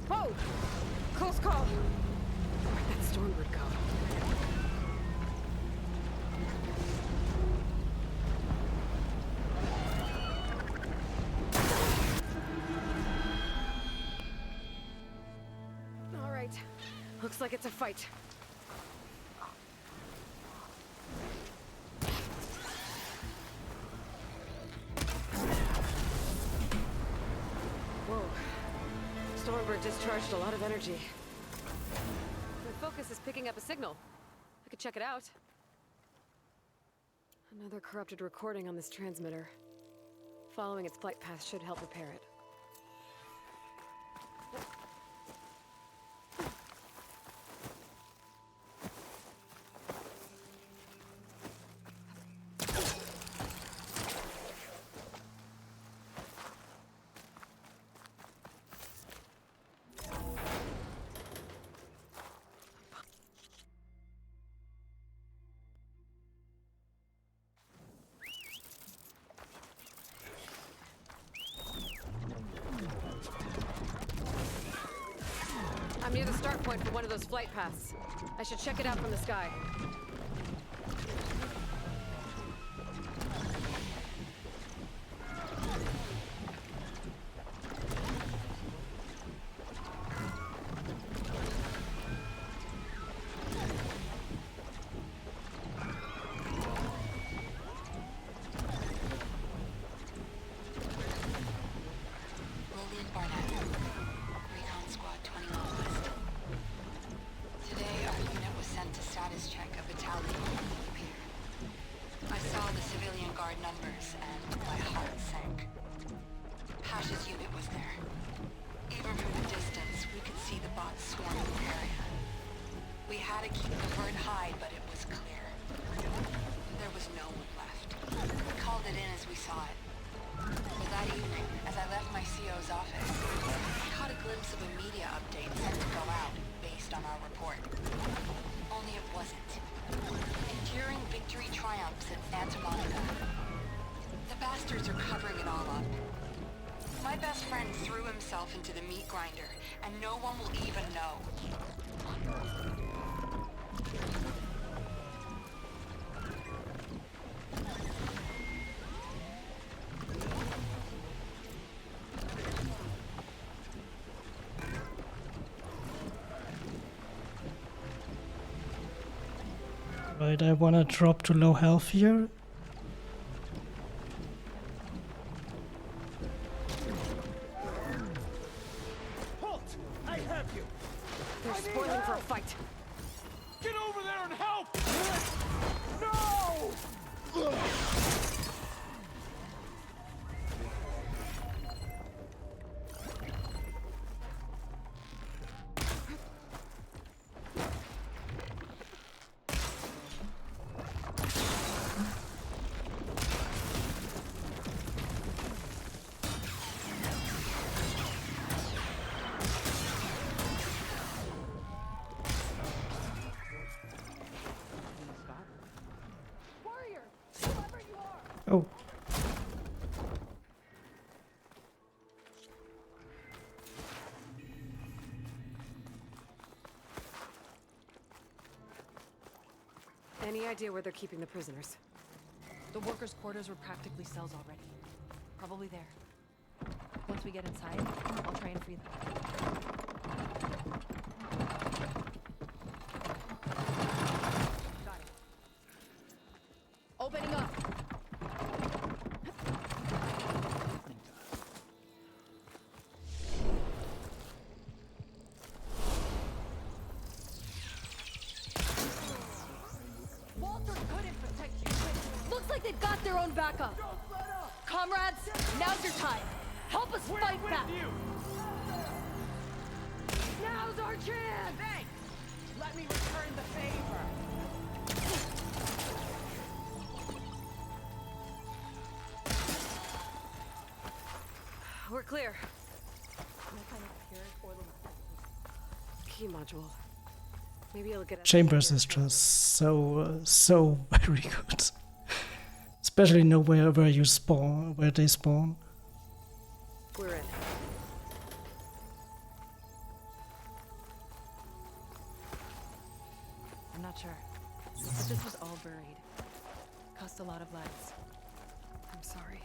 Whoa! Close call! Where'd that Stormbird go? All right. Looks like it's a fight. Whoa. Stormbird discharged a lot of energy. My focus is picking up a signal. I could check it out. Another corrupted recording on this transmitter. Following its flight path should help repair it. I'm near the start point for one of those flight paths. I should check it out from the sky. Numbers, and my heart sank. Hash's unit was there. Even from the distance, we could see the bots swarming the area. We had to keep the bird high, but it was clear. There was no one left. We called it in as we saw it. But that evening, as I left my CO's office, I caught a glimpse of a media update sent to go out, based on our report. Only it wasn't. Enduring victory triumphs at Santa Monica. The bastards are covering it all up. My best friend threw himself into the meat grinder, and no one will even know. Right, I wanna drop to low health here. Halt! I have you! They're spoiling for a fight. Get over there and help! No! Oh. Any idea where they're keeping the prisoners? The workers' quarters were practically cells already. Probably there. Once we get inside, I'll try and free them. Got it. Opening up! Walter couldn't protect you. Looks like they've got their own backup. Comrades, now's your time. Help us fight back. Now's our chance. Thanks! Let me return the favor. We're clear. Key module. Maybe it'll get us. Chambers is just so very good. Especially know where you spawn, where they spawn. We're in. I'm not sure. But this was all buried. Cost a lot of lives. I'm sorry.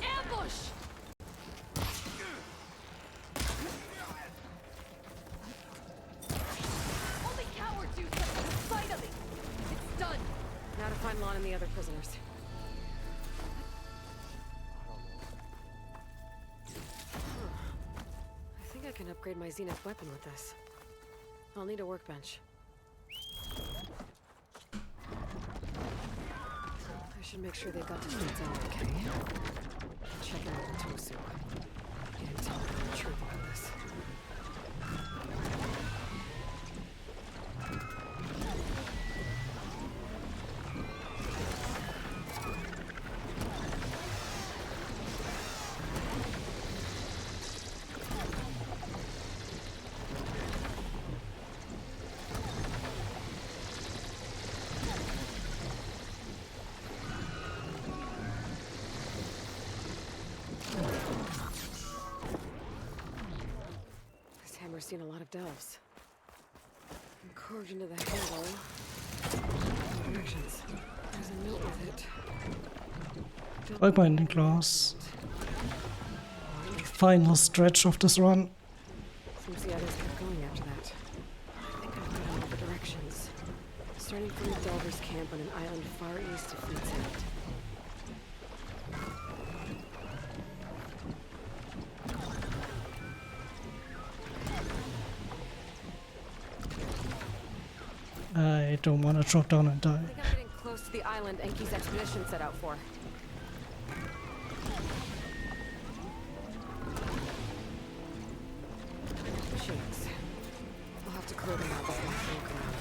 Ambush! Only cowards use such a sight of it. It's done. Now to find Lon and the other prisoners. I think I can upgrade my Zenith weapon with this. I'll need a workbench. I should make sure they got to Fleet's out okay. Check in with Tosu. Get intel on the truth about this. This hammer's seen a lot of delves. I'm carved into the handle. Directions. There's a note with it. Like binding class. Final stretch of this run. Seems the others kept going after that. I think I've read all the directions. Starting from the Delver's camp on an island far east of Fleet's End. I don't want to drop down and die. I think I'm getting close to the island Enki's expedition set out for. Machines. I'll have to clear them out before I look around.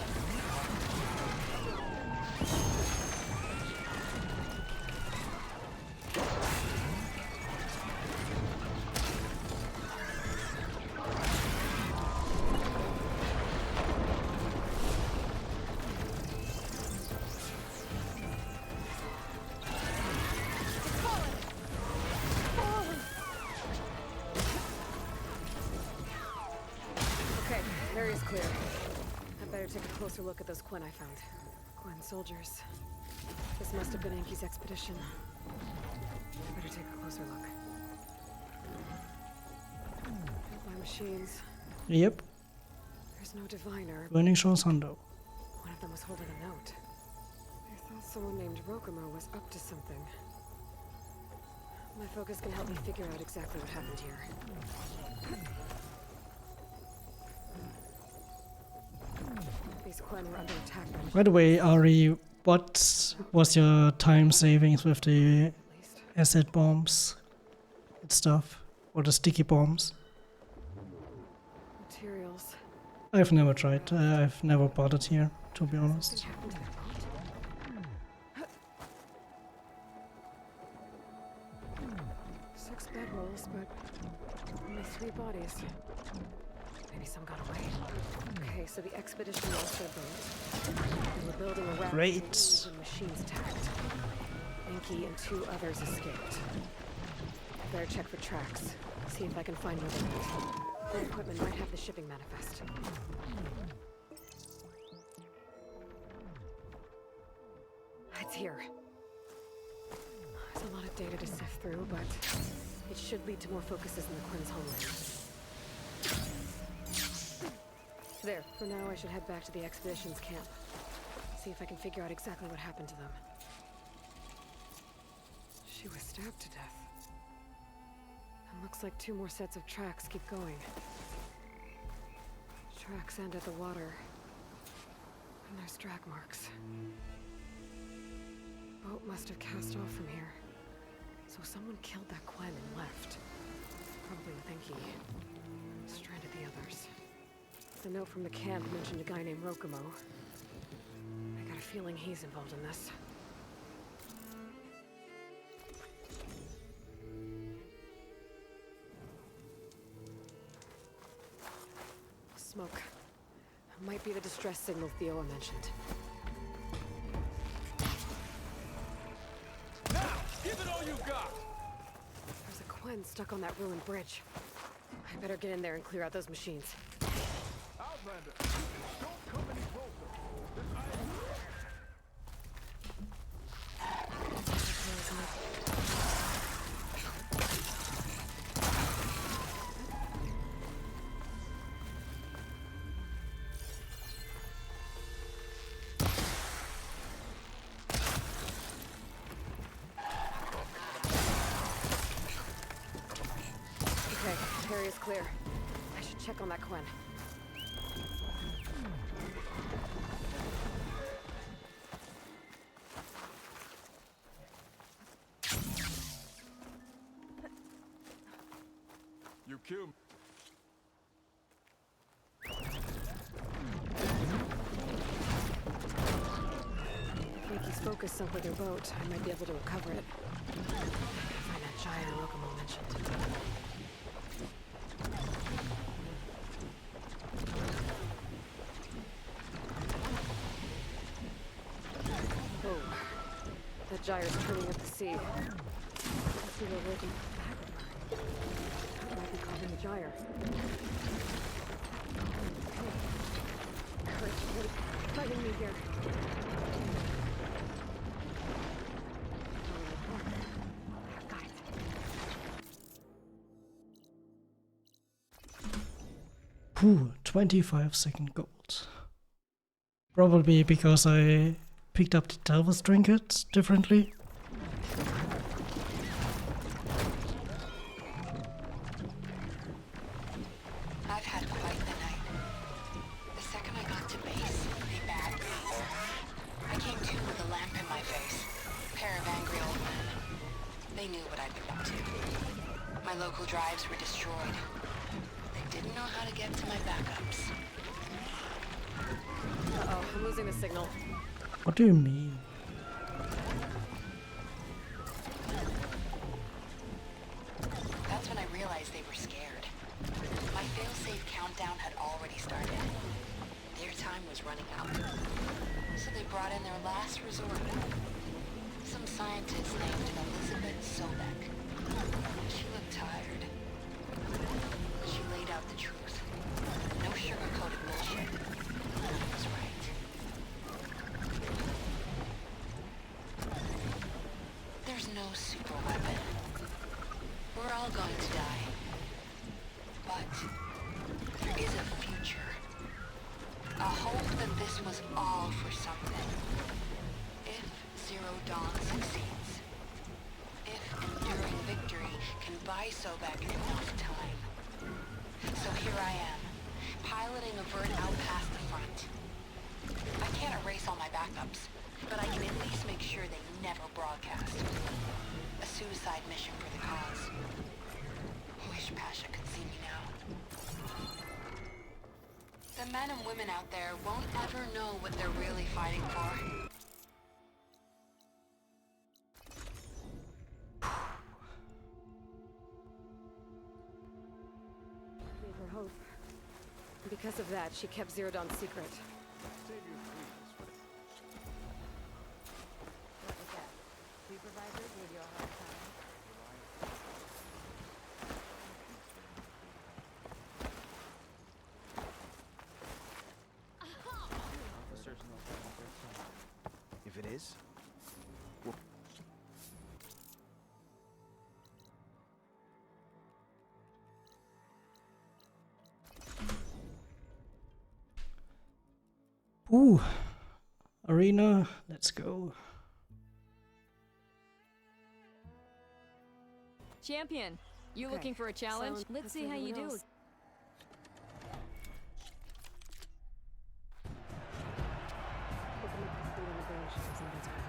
Okay, area's clear. I better take a closer look at those Quen I found. Quen soldiers. This must have been Enki's expedition. Better take a closer look. Built by machines. Yep. There's no diviner. Burning Shores Hundo. One of them was holding a note. I thought someone named Rokumo was up to something. My focus can help me figure out exactly what happened here. These Quen were under attack by By the way, Ari, what was your time savings with the acid bombs and stuff? Or the sticky bombs? materials. I've never tried. I've never bought it here, to be honest. Something happened to their boat. 6 bedrolls, but only 3 bodies. Maybe some got away. Okay, so the expedition lost their boat. They were building a raft Great. when machines attacked. Enki and 2 others escaped. Better check for tracks. See if I can find where they went. Their equipment might have the shipping manifest. It's here. There's a lot of data to sift through, but it should lead to more focuses in the Quen's homeland. There. For now, I should head back to the expedition's camp. See if I can figure out exactly what happened to them. She was stabbed to death. And looks like 2 more sets of tracks keep going. Tracks end at the water. And there's drag marks. Boat must have cast off from here. So someone killed that Quen and left. Probably with Enki. Stranded the others. The note from the camp mentioned a guy named Rokumo. I got a feeling he's involved in this. Smoke. Might be the distress signal Theoa mentioned. Now, give it all you got! There's a Quen stuck on that ruined bridge. I better get in there and clear out those machines. Outlander, don't come any closer. Okay, the area's clear. I should check on that Quen. You killed me. If Enki's focus sunk with their boat, I might be able to recover it. Find that giant Rokumo mentioned. Oh, that gyre's turning with the sea. Let's see where Rokumo might be caught in the gyre. Okay. Wait, fighting me here. Got it. Phew, 25-second gold. Probably because I picked up the Talvis trinket differently. I've had quite the night. The second I got to base, they bagged me. I came to with a lamp in my face. A pair of angry old men. They knew what I'd been up to. My local drives were destroyed. They didn't know how to get to my backups. Uh-oh, I'm losing the signal. What do you mean? That's when I realized they were scared. My fail-safe countdown had already started. Their time was running out. So they brought in their last resort. Some scientist named Elizabeth Sobek. She looked tired. She laid out the truth. No sugar-coated bullshit. I was right. going to die. But there is a future. A hope that this was all for something. If Zero Dawn succeeds. If enduring victory can buy Sobek enough time. So here I am, piloting a Vert out past the front. I can't erase all my backups, but I can at least make sure they never broadcast. A suicide mission for the cause. Wish Pasha could see me now. The men and women out there won't ever know what they're really fighting for. Gave her hope. Because of that, she kept Zero Dawn's secret. What was that? Supervisor gave you a hard time. If it is, well, Ooh, arena, let's go. Champion, you Okay, looking for a challenge? so Let's that's see how you everyone do. else. Picking up the speed on the bridge, something's wrong.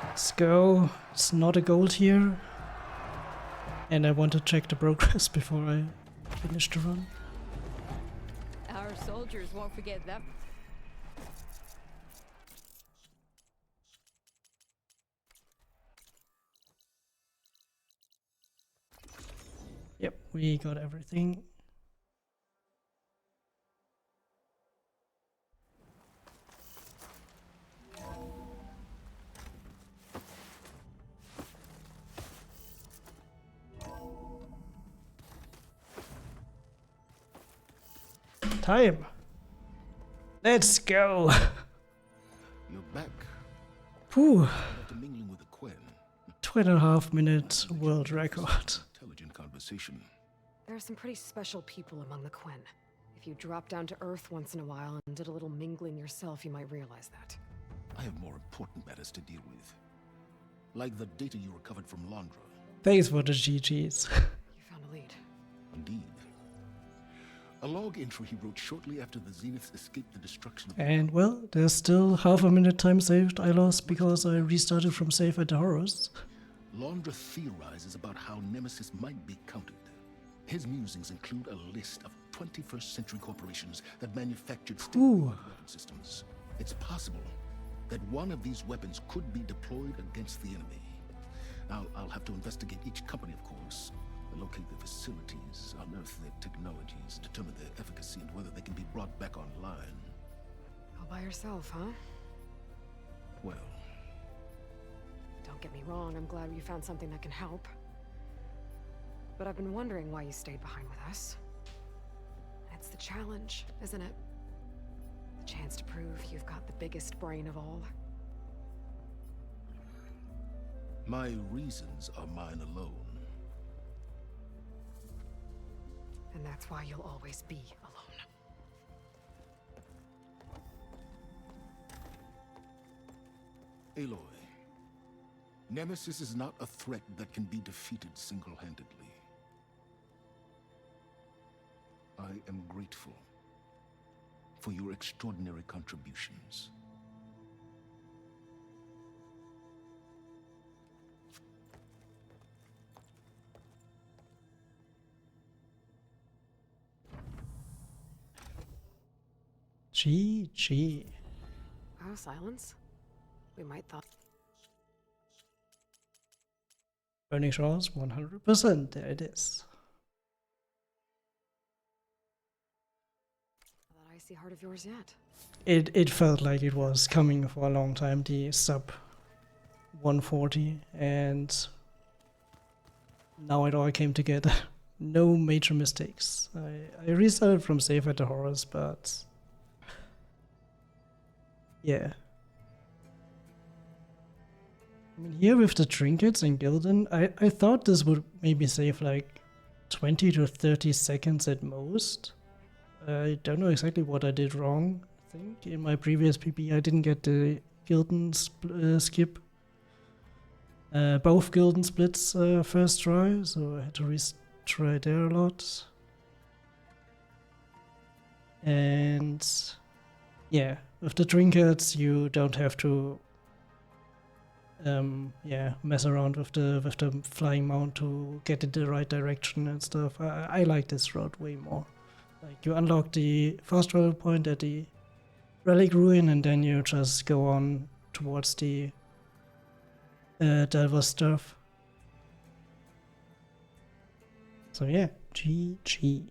Let's go. It's not a gold here. And I want to check the progress before I finish the run. Our soldiers won't forget that. Yep, we got everything. Time. Let's go. You're back. Whew. After mingling with the Quen. 2.5 minute world record. Intelligent conversation. There are some pretty special people among the Quen. If you drop down to Earth once in a while and did a little mingling yourself, you might realize that. I have more important matters to deal with. Like the data you recovered from Londra. Thanks for the GGs. You found a lead. Indeed. A log entry he wrote shortly after the Zeniths escaped the destruction of... And well, there's still half a minute time saved I lost because I restarted from save at the horrors. Londra theorizes about how Nemesis might be countered. His musings include a list of 21st century corporations that manufactured state-of-the-art weapon systems. It's possible that one of these weapons could be deployed against the enemy. Now, I'll have to investigate each company, of course. Locate their facilities, unearth their technologies, determine their efficacy and whether they can be brought back online. All by yourself, huh? Well... Don't get me wrong, I'm glad you found something that can help. But I've been wondering why you stayed behind with us. It's the challenge, isn't it? The chance to prove you've got the biggest brain of all. My reasons are mine alone. And that's why you'll always be alone. Aloy, Nemesis is not a threat that can be defeated single-handedly. I am grateful for your extraordinary contributions. GG. Oh, silence? We might thought... Burning Shores 100%, there it is. That icy heart of yours yet. It felt like it was coming for a long time, the sub 140, and now it all came together. No major mistakes. I restarted from save at the horrors, but yeah. I mean, here with the trinkets and Gildan, I thought this would maybe save like 20 to 30 seconds at most. I don't know exactly what I did wrong. I think in my previous PP I didn't get the Gildan skip. Both Gildan splits first try, so I had to retry there a lot. And yeah, with the trinkets you don't have to mess around with the flying mount to get in the right direction and stuff. I like this route way more. Like, you unlock the fast travel point at the relic ruin and then you just go on towards the Delver stuff. So yeah, GG.